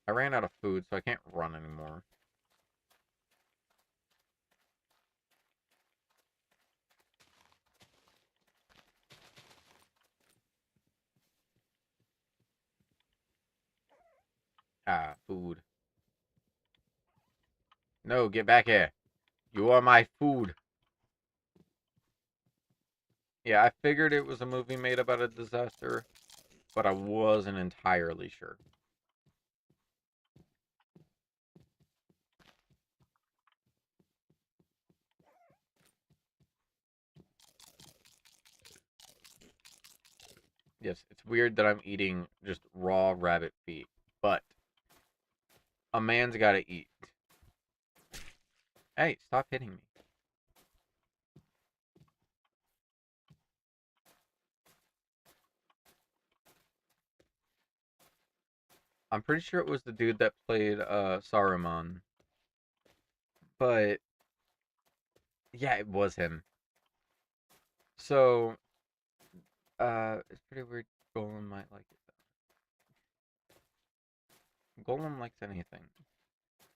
I ran out of food, so I can't run anymore. Ah, food. No, get back here. You are my food. Yeah, I figured it was a movie made about a disaster, but I wasn't entirely sure. Yes, it's weird that I'm eating just raw rabbit feet, but a man's gotta eat. Hey, stop hitting me. I'm pretty sure it was the dude that played Saruman. But yeah, it was him. So, it's pretty weird Golem might like it though. Golem likes anything.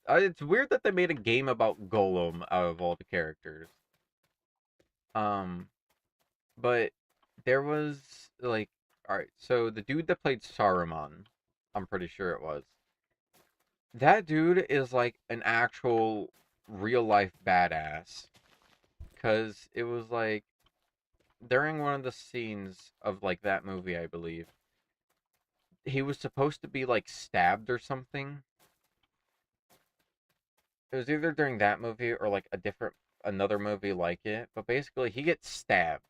It's weird that they made a game about Golem out of all the characters. Um, but there was like, all right, so the dude that played Saruman, I'm pretty sure it was. That dude is like an actual real life badass. Cause it was like during one of the scenes of like that movie, I believe, he was supposed to be like stabbed or something. It was either during that movie or like another movie like it, but basically he gets stabbed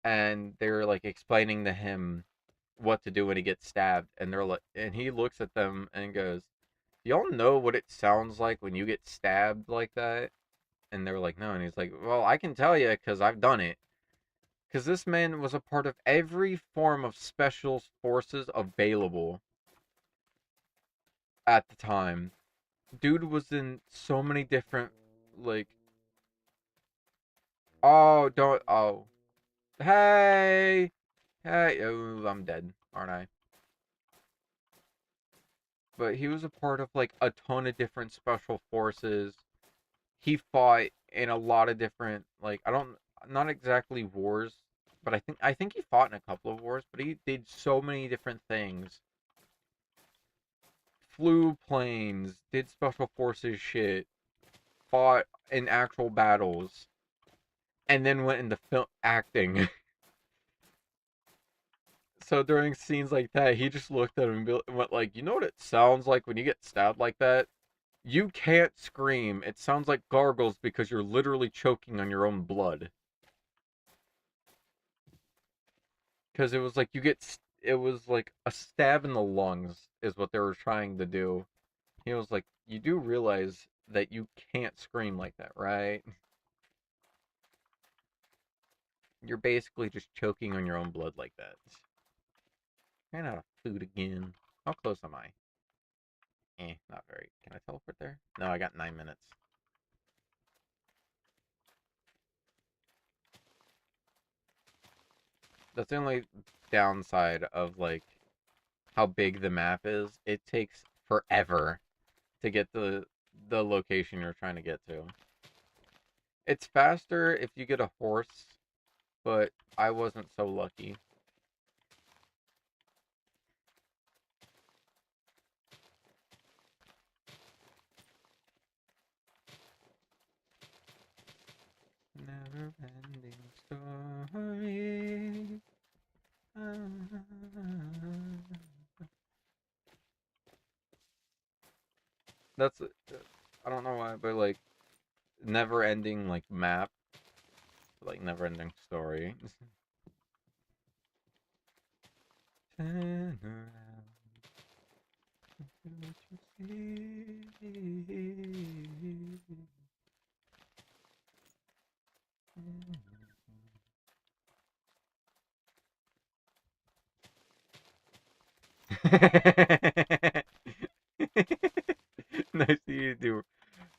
and they're like explaining to him what to do when he gets stabbed, and they're like, and he looks at them and goes, "Y'all know what it sounds like when you get stabbed like that?" And they're like, "No," and he's like, "Well, I can tell you because I've done it." Because this man was a part of every form of special forces available at the time. Dude was in so many different, like, oh, don't, oh, hey, hey, oh, I'm dead, aren't I? But he was a part of, like, a ton of different special forces. he fought in a lot of different, like, I don't, not exactly wars, but I think he fought in a couple of wars, but he did so many different things. Flew planes, did special forces shit, fought in actual battles, and then went into film acting. So during scenes like that, he just looked at him and went like, "You know what it sounds like when you get stabbed like that? You can't scream. It sounds like gargles because you're literally choking on your own blood." Because it was like it was like a stab in the lungs is what they were trying to do. He was like, "You do realize that you can't scream like that, right? You're basically just choking on your own blood like that." Ran out of food again. How close am I? Not very. Can I teleport there? No, I got 9 minutes. That's the only downside of like how big the map is. It takes forever to get the location you're trying to get to. It's faster if you get a horse, but I wasn't so lucky. Never ending story. That's I don't know why, but like never ending like map, like never ending story. Turn around to what you see. Nice to you do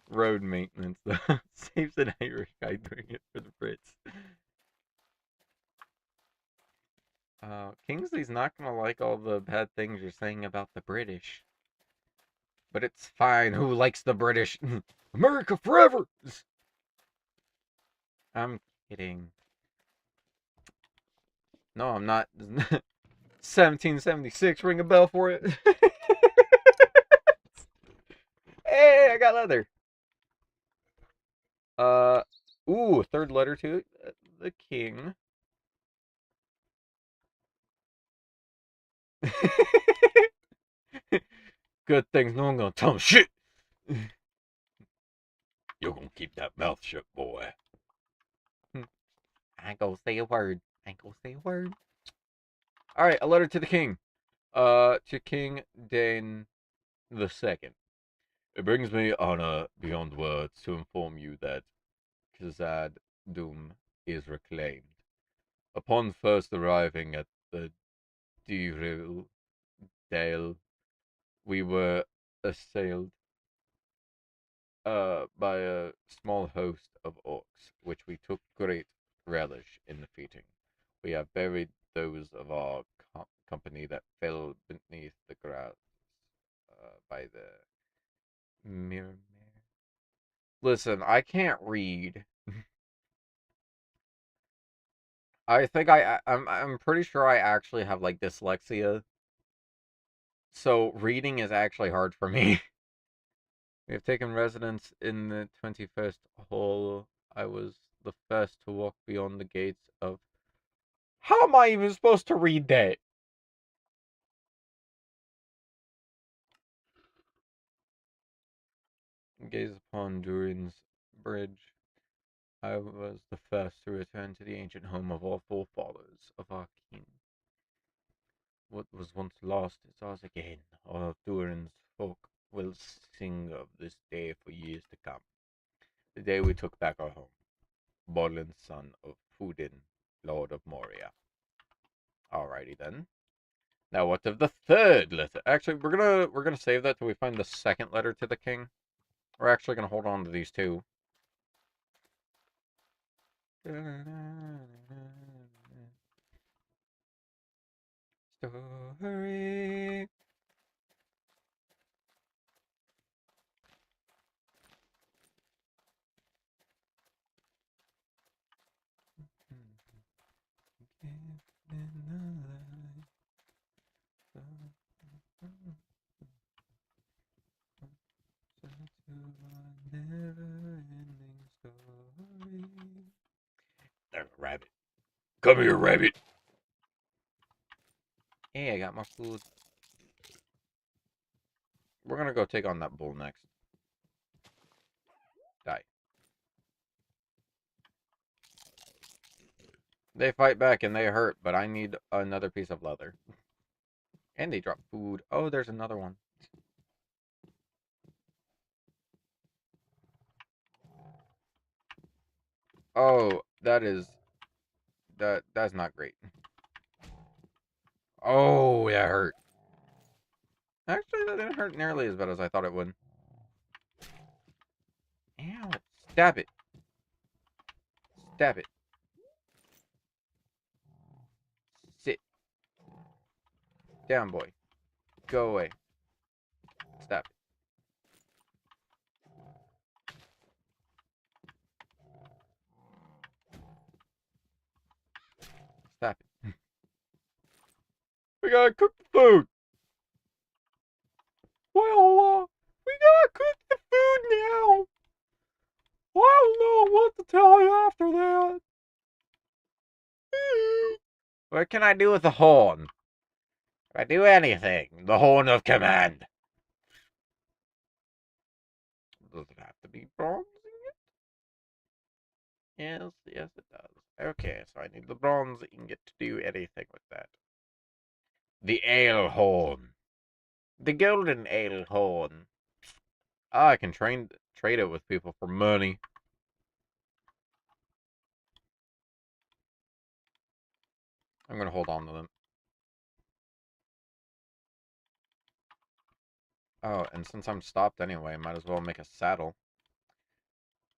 road maintenance though. Saves an Irish guy doing it for the Brits. Kingsley's not gonna like all the bad things you're saying about the British. But it's fine. Who likes the British? America forever! I'm kidding. No, I'm not. 1776, ring a bell for it. Hey, I got leather. Uh, ooh, third letter to the king. Good things no one gonna tell him shit. You're gonna keep that mouth shut, boy. I ain't gonna say a word. I ain't gonna say a word. All right, a letter to the king. To King Dane the Second. It brings me honor beyond words to inform you that Khazad Dum is reclaimed. Upon first arriving at the Diril Dale, we were assailed by a small host of orcs, which we took great relish in defeating. We have buried those of our company that fell beneath the grass by the mirror. Listen, I can't read. I think I'm pretty sure I actually have like dyslexia. So reading is actually hard for me. We have taken residence in the 21st hall. I was the first to walk beyond the gates of. How am I even supposed to read that? Gaze upon Durin's bridge. I was the first to return to the ancient home of our forefathers, of our king. What was once lost is ours again. All of Durin's folk will sing of this day for years to come. The day we took back our home. Bodlin, son of Fudin, Lord of Moria. Alrighty then. Now what of the third letter? Actually, we're gonna save that till we find the second letter to the king. We're actually gonna hold on to these two. Story. Come here, rabbit. Hey, I got more food. We're gonna go take on that bull next. Die. They fight back and they hurt, but I need another piece of leather. And they drop food. Oh, there's another one. Oh, that's not great. Oh, that hurt. Actually, that didn't hurt nearly as bad as I thought it would. Ow. Stab it. Stab it. Sit. Down, boy. Go away. Stab it. Stab it. We gotta cook the food. Well, we gotta cook the food now. I don't know what to tell you after that. What can I do with the horn? If I do anything, the horn of command. Does it have to be bronze ingot? Yes, it does. Okay, so I need the bronze ingot to do anything with that. The ale horn. The golden ale horn. I can trade it with people for money. I'm gonna hold on to them. Oh, and since I'm stopped anyway, I might as well make a saddle.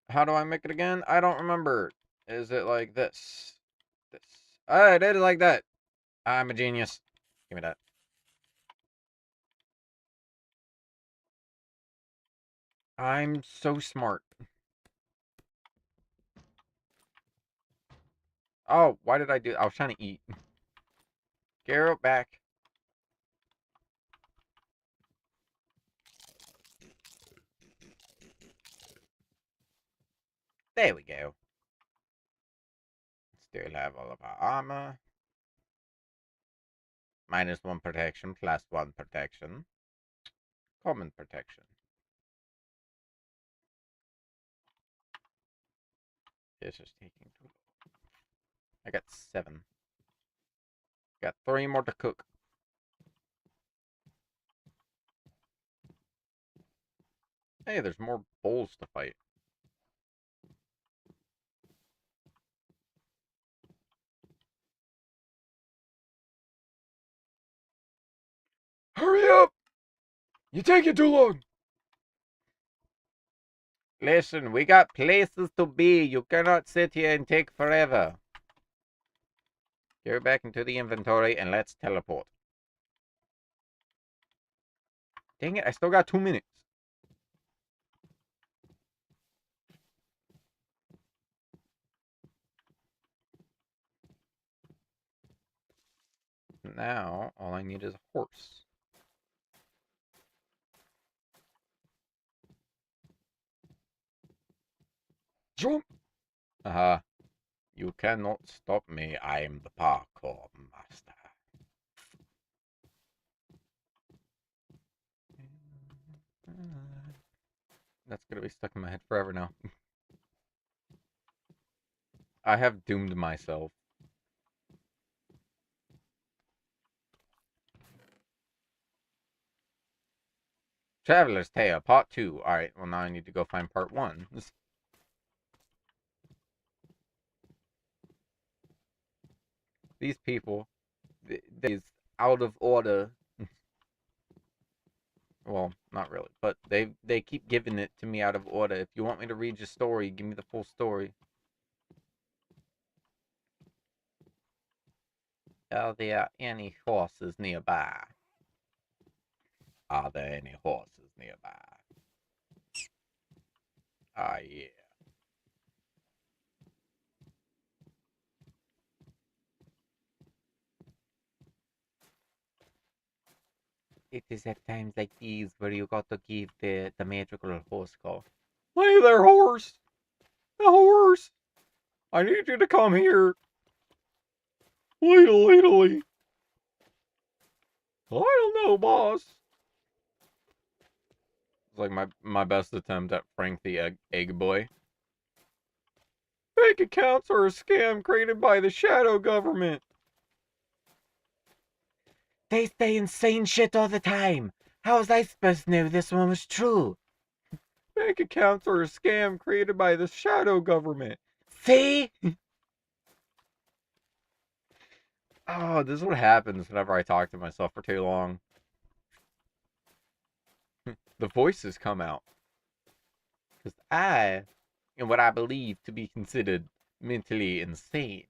How do I make it again? I don't remember. Is it like this? This. I did it like that. I'm a genius. Give me that. I'm so smart. Oh, why did I do? I was trying to eat. Garrow back. There we go. Still have all of our armor. -1 protection, +1 protection. Common protection. This is taking too long. I got 7. Got 3 more to cook. Hey, there's more bulls to fight. Hurry up! You're taking too long! Listen, we got places to be. You cannot sit here and take forever. Go back into the inventory and let's teleport. Dang it, I still got 2 minutes. Now, all I need is a horse. Jump! You cannot stop me. I am the parkour master. That's gonna be stuck in my head forever now. I have doomed myself. Traveler's Tale, Part 2. Alright, well now I need to go find Part 1. These people, these out of order. Well, not really, but they keep giving it to me out of order. If you want me to read your story, give me the full story. Are there any horses nearby? Are there any horses nearby? Ah, yeah. It is at times like these where you got to give the magical horse call. Hey there, horse! The horse! I need you to come here. Ladle, ladle. I don't know, boss. It's like my best attempt at Frank the Egg Boy. Bank accounts are a scam created by the shadow government. They say insane shit all the time. How was I supposed to know this one was true? Bank accounts are a scam created by the shadow government. See? Oh, this is what happens whenever I talk to myself for too long. The voices come out. Because I am what I believe to be considered mentally insane.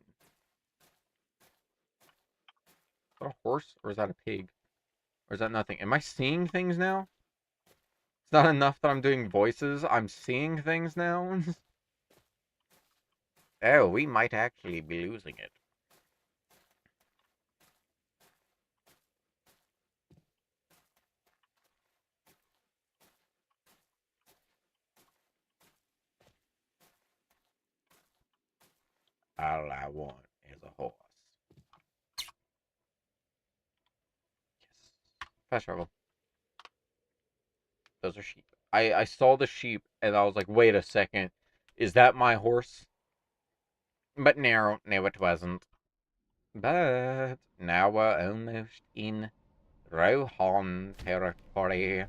Is that a horse or is that a pig? Or is that nothing? Am I seeing things now? It's not enough that I'm doing voices. I'm seeing things now. Oh, we might actually be losing it. All I want is a horse. Yes. Fast travel. Those are sheep. I saw the sheep and I was like, wait a second. Is that my horse? But no, it wasn't. But now we're almost in Rohan territory.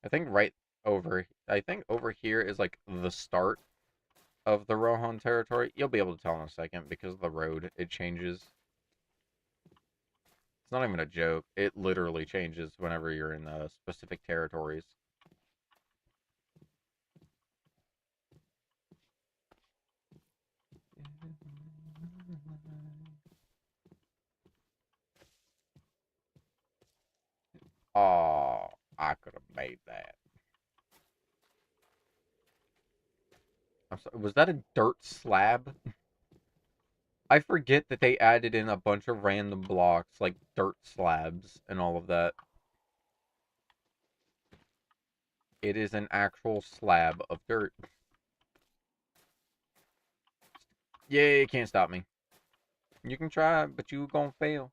I think over here is like the start of the Rohan territory. You'll be able to tell in a second because of the road, it changes. It's not even a joke. It literally changes whenever you're in specific territories. Oh, I could have made that. I'm sorry, was that a dirt slab? I forget that they added in a bunch of random blocks, like dirt slabs and all of that. It is an actual slab of dirt. Yeah, you can't stop me. You can try, but you gonna fail.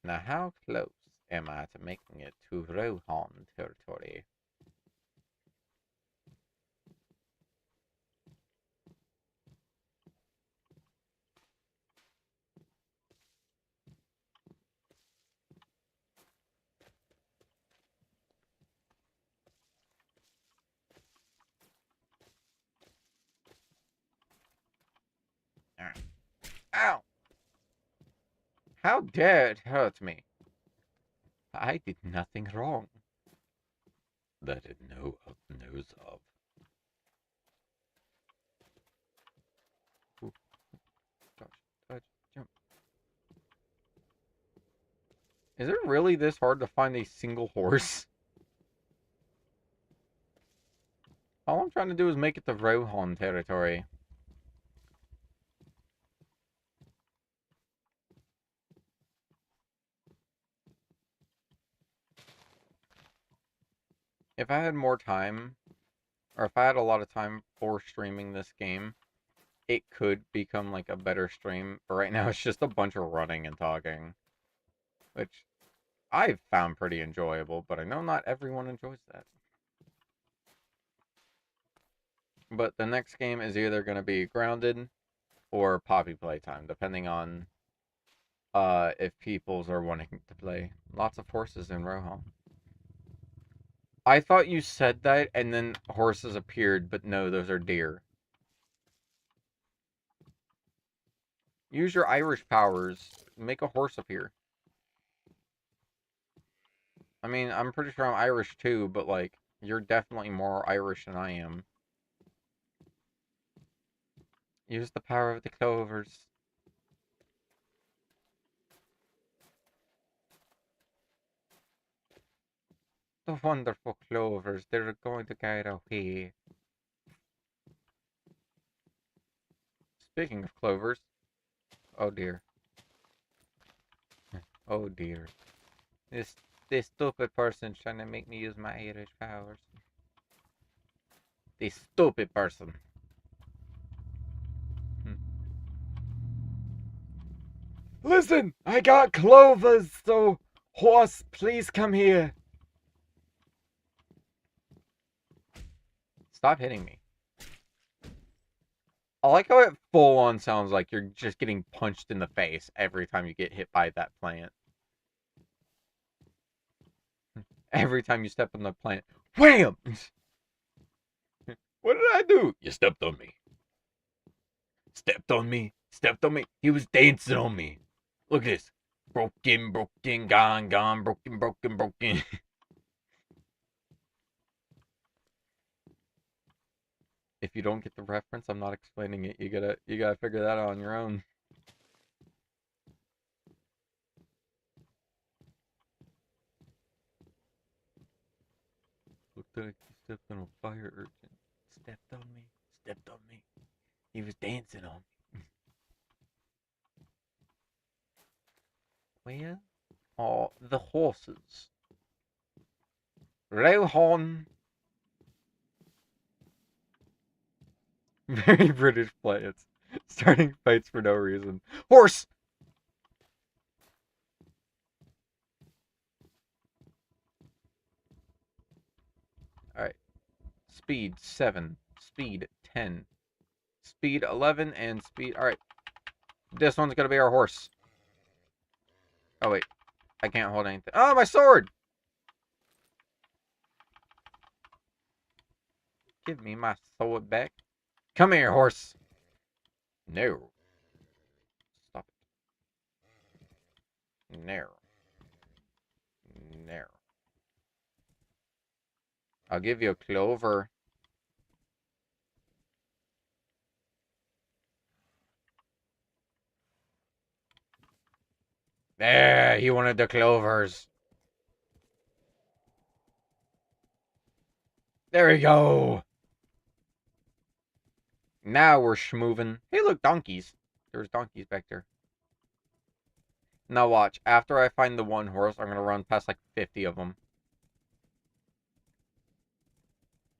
Now, how close am I to making it to Rohan territory? Ow! How dare it hurt me? I did nothing wrong that it knows of. Ooh, dodge, dodge, jump. Is it really this hard to find a single horse? All I'm trying to do is make it to Rohan territory. If I had more time, or if I had a lot of time for streaming this game, it could become like a better stream. But right now, it's just a bunch of running and talking, which I've found pretty enjoyable, but I know not everyone enjoys that. But the next game is either going to be Grounded or Poppy Playtime, depending on if peoples are wanting to play. Lots of horses in Rohan. I thought you said that and then horses appeared, but no, those are deer. Use your Irish powers. Make a horse appear. I mean, I'm pretty sure I'm Irish too, but like, you're definitely more Irish than I am. Use the power of the clovers. The wonderful clovers, they're going to guide away. Speaking of clovers, oh dear. Oh dear. This stupid person's trying to make me use my Irish powers. This stupid person. Listen, I got clovers, so horse, please come here. Stop hitting me. I like how it full on sounds like you're just getting punched in the face every time you get hit by that plant. Every time you step on the plant. Wham! What did I do? You stepped on me. Stepped on me. Stepped on me. He was dancing on me. Look at this. Broken, broken, gone, gone, broken, broken, broken. If you don't get the reference, I'm not explaining it. You gotta figure that out on your own. Looked like he stepped on a fire urchin. Stepped on me. Stepped on me. He was dancing on me. Where are the horses? Rohan. Very British plants. Starting fights for no reason. Horse! Alright. Speed 7. Speed 10. Speed 11 and speed... Alright. This one's gonna be our horse. Oh, wait. I can't hold anything. Oh, my sword! Give me my sword back. Come here, horse. No. Stop it. No. No. I'll give you a clover. There, he wanted the clovers. There we go. Now we're schmoving. Hey, look, donkeys. There's donkeys back there. Now watch. After I find the one horse, I'm gonna run past like 50 of them.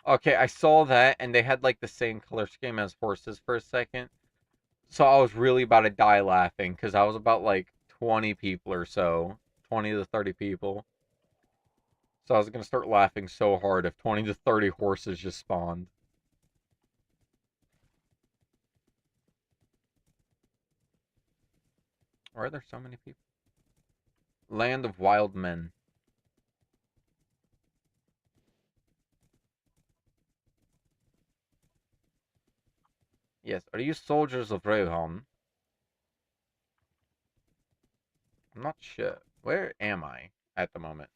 Okay, I saw that, and they had like the same color scheme as horses for a second. So I was really about to die laughing, because I was about like 20 people or so. 20 to 30 people. So I was gonna start laughing so hard if 20 to 30 horses just spawned. Why are there so many people? Land of Wild Men. Yes, are you soldiers of Rohan? I'm not sure. Where am I at the moment?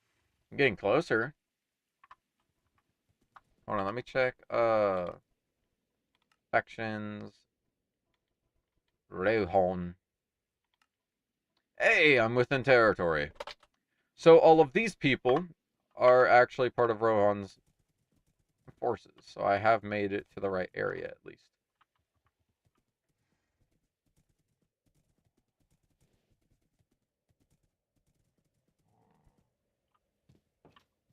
I'm getting closer. Hold on, let me check. Factions. Rohan. Hey, I'm within territory. So all of these people are actually part of Rohan's forces. So I have made it to the right area at least.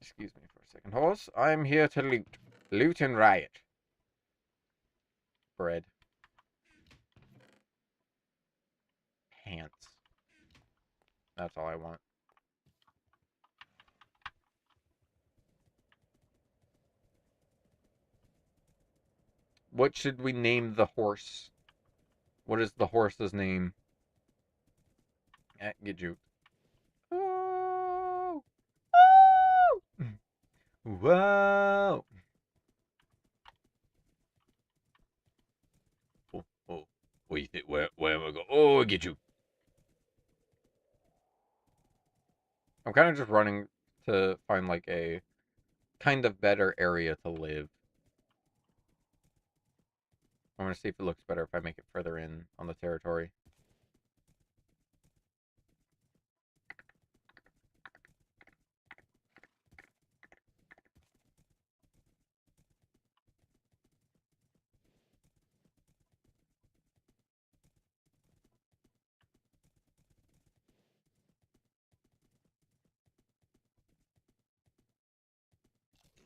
Excuse me for a second, horse. I'm here to loot. Loot and riot. Bread. Pants. That's all I want. What should we name the horse? What is the horse's name? Get you. Oh, oh, whoa. Oh, oh. What do you think? Where am I going? Oh, get you. I'm kind of just running to find like a kind of better area to live. I'm gonna see if it looks better if I make it further in on the territory.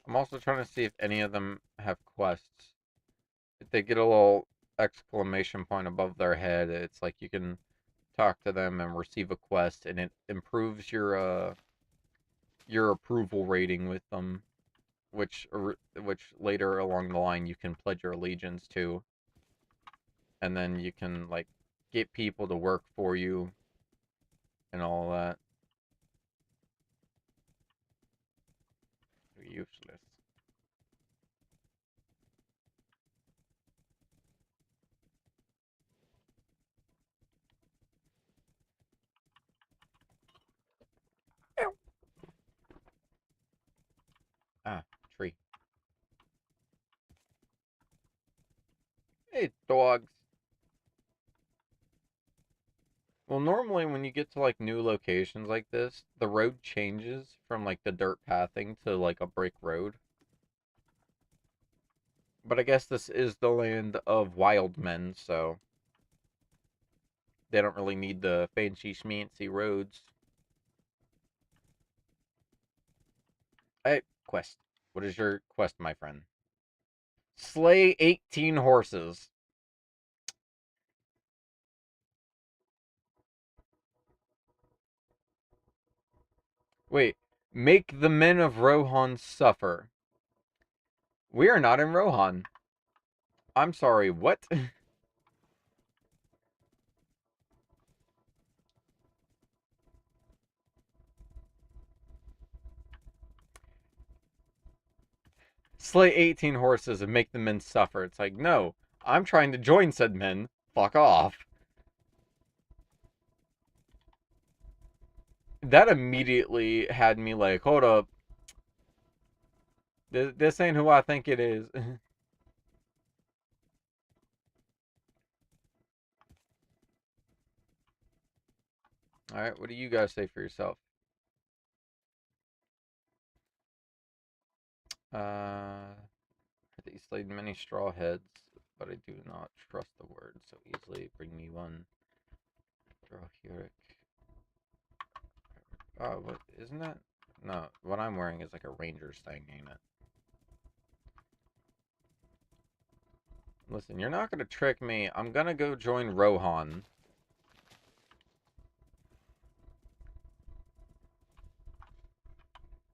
I'm also trying to see if any of them have quests. If they get a little exclamation point above their head, it's like you can talk to them and receive a quest, and it improves your approval rating with them, which later along the line you can pledge your allegiance to, and then you can like get people to work for you and all that. Useless. Ow. Ah, tree. Hey, dogs. Well, normally when you get to like new locations like this, the road changes from like the dirt pathing to like a brick road. But I guess this is the land of wild men, so they don't really need the fancy schmancy roads. Hey, quest. What is your quest, my friend? Slay 18 horses. Wait, make the men of Rohan suffer. We are not in Rohan. I'm sorry, what? Slay 18 horses and make the men suffer. It's like, no, I'm trying to join said men. Fuck off. That immediately had me like, hold up. This ain't who I think it is. Alright, what do you guys say for yourself? He slayed many straw heads, but I do not trust the word so easily. Bring me one. Drohiric. Oh, what isn't that? No, what I'm wearing is like a ranger's thing, ain't it? Listen, you're not gonna trick me. I'm gonna go join Rohan.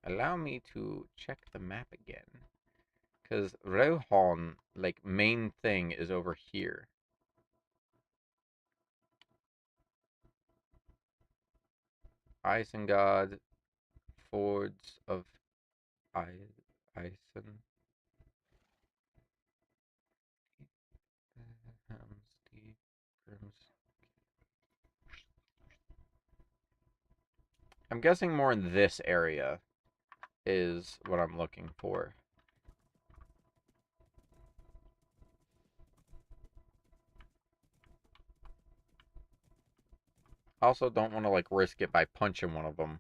Allow me to check the map again. Because Rohan, like, main thing is over here. Isengard, Fords of Isen. I'm guessing more in this area is what I'm looking for. Also, don't want to like risk it by punching one of them.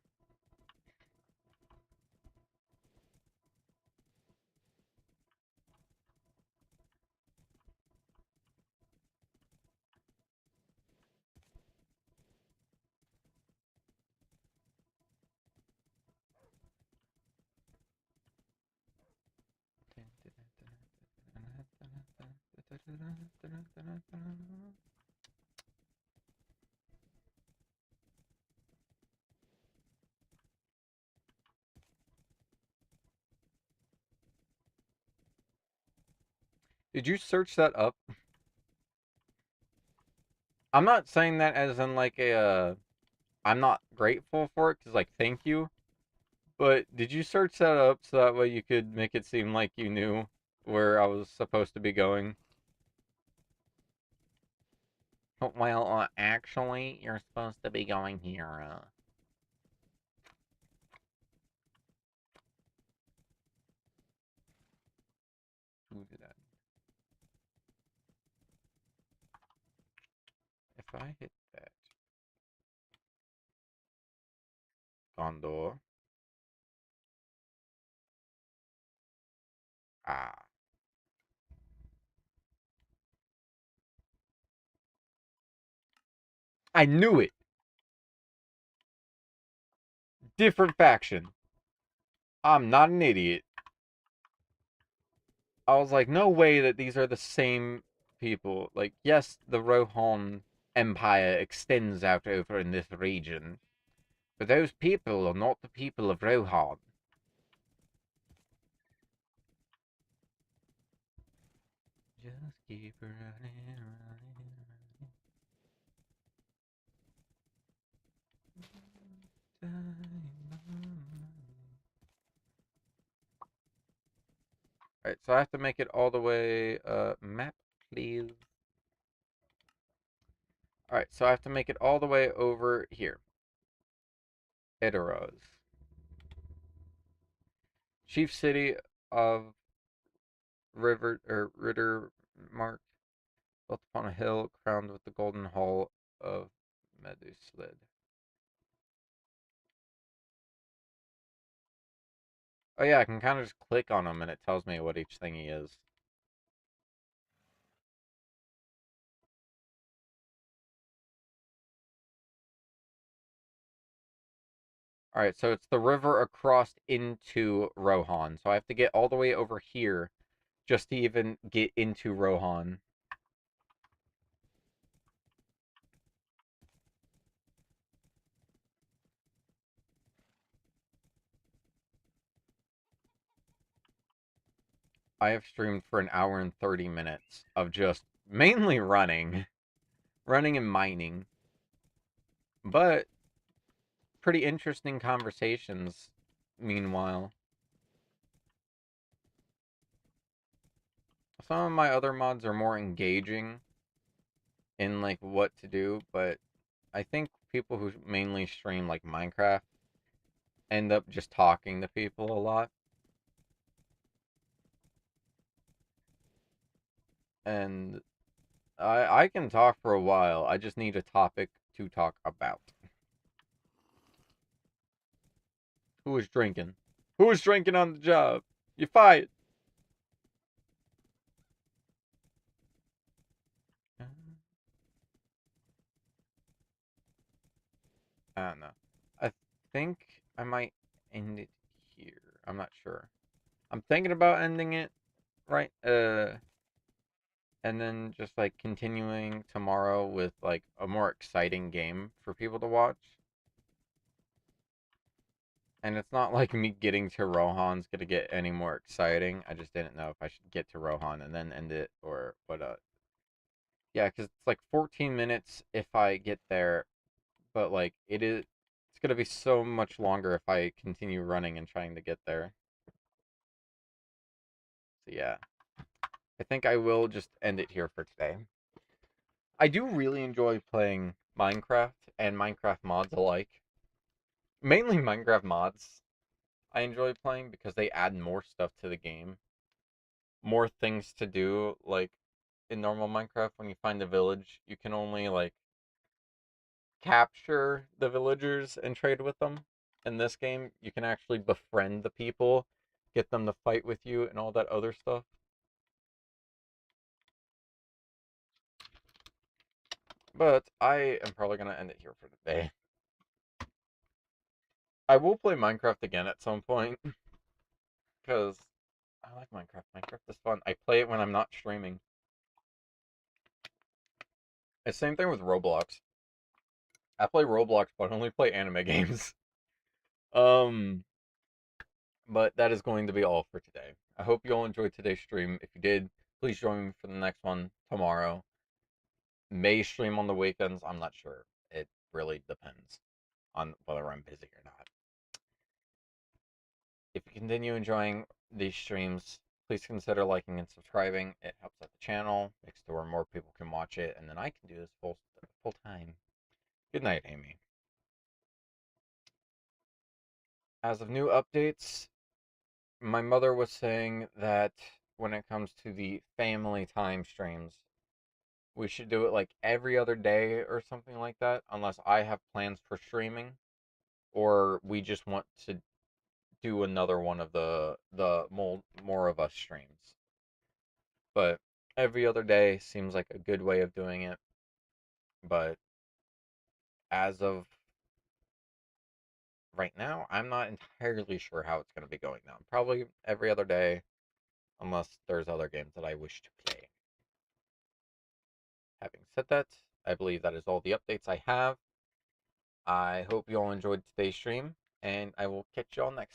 Did you search that up? I'm not saying that as in like I'm not grateful for it because like thank you. But did you search that up so that way you could make it seem like you knew where I was supposed to be going? Well, actually, you're supposed to be going here. Who did that? If I hit that Gondor, ah, I knew it. Different faction. I'm not an idiot. I was like, no way that these are the same people. Like, yes, the Rohan Empire extends out over in this region, but those people are not the people of Rohan. Just keep running, running. Alright, so I have to make it all the way, map, please. Alright, so I have to make it all the way over here. Edoraz. Chief city of Rittermark, built upon a hill crowned with the golden hall of Meduslid. Oh yeah, I can kind of just click on him and it tells me what each thing he is. Alright, so it's the river across into Rohan. So I have to get all the way over here just to even get into Rohan. I have streamed for an hour and 30 minutes of just mainly running. Running and mining. But pretty interesting conversations meanwhile. Some of my other mods are more engaging in like what to do, but I think people who mainly stream like Minecraft end up just talking to people a lot. And I can talk for a while. I just need a topic to talk about. Who is drinking? Who is drinking on the job? You fired. I don't know. I think I might end it here. I'm not sure. I'm thinking about ending it right and then just like continuing tomorrow with like a more exciting game for people to watch. And it's not like me getting to Rohan's gonna get any more exciting. I just didn't know if I should get to Rohan and then end it or what. Yeah, because it's like 14 minutes if I get there, but like it's gonna be so much longer if I continue running and trying to get there. So yeah, I think I will just end it here for today. I do really enjoy playing Minecraft and Minecraft mods alike. Mainly Minecraft mods I enjoy playing because they add more stuff to the game, more things to do. Like in normal Minecraft, when you find a village, you can only like capture the villagers and trade with them. In this game, you can actually befriend the people, get them to fight with you, and all that other stuff. But I am probably going to end it here for today. I will play Minecraft again at some point because I like Minecraft. Minecraft is fun. I play it when I'm not streaming. The same thing with Roblox. I play Roblox, but I only play anime games. Um, but that is going to be all for today. I hope you all enjoyed today's stream. If you did, please join me for the next one tomorrow. May stream on the weekends. I'm not sure. It really depends on whether I'm busy or not. If you continue enjoying these streams, please consider liking and subscribing. It helps out the channel, makes it where more people can watch it, and then I can do this full time. Good night, Amy. As of new updates, my mother was saying that when it comes to the family time streams, we should do it like every other day or something like that, unless I have plans for streaming or we just want to do another one of the more of us streams. But every other day seems like a good way of doing it. But as of right now, I'm not entirely sure how it's going to be going now. Probably every other day, unless there's other games that I wish to play. Having said that, I believe that is all the updates I have. I hope you all enjoyed today's stream, and I will catch you all next time.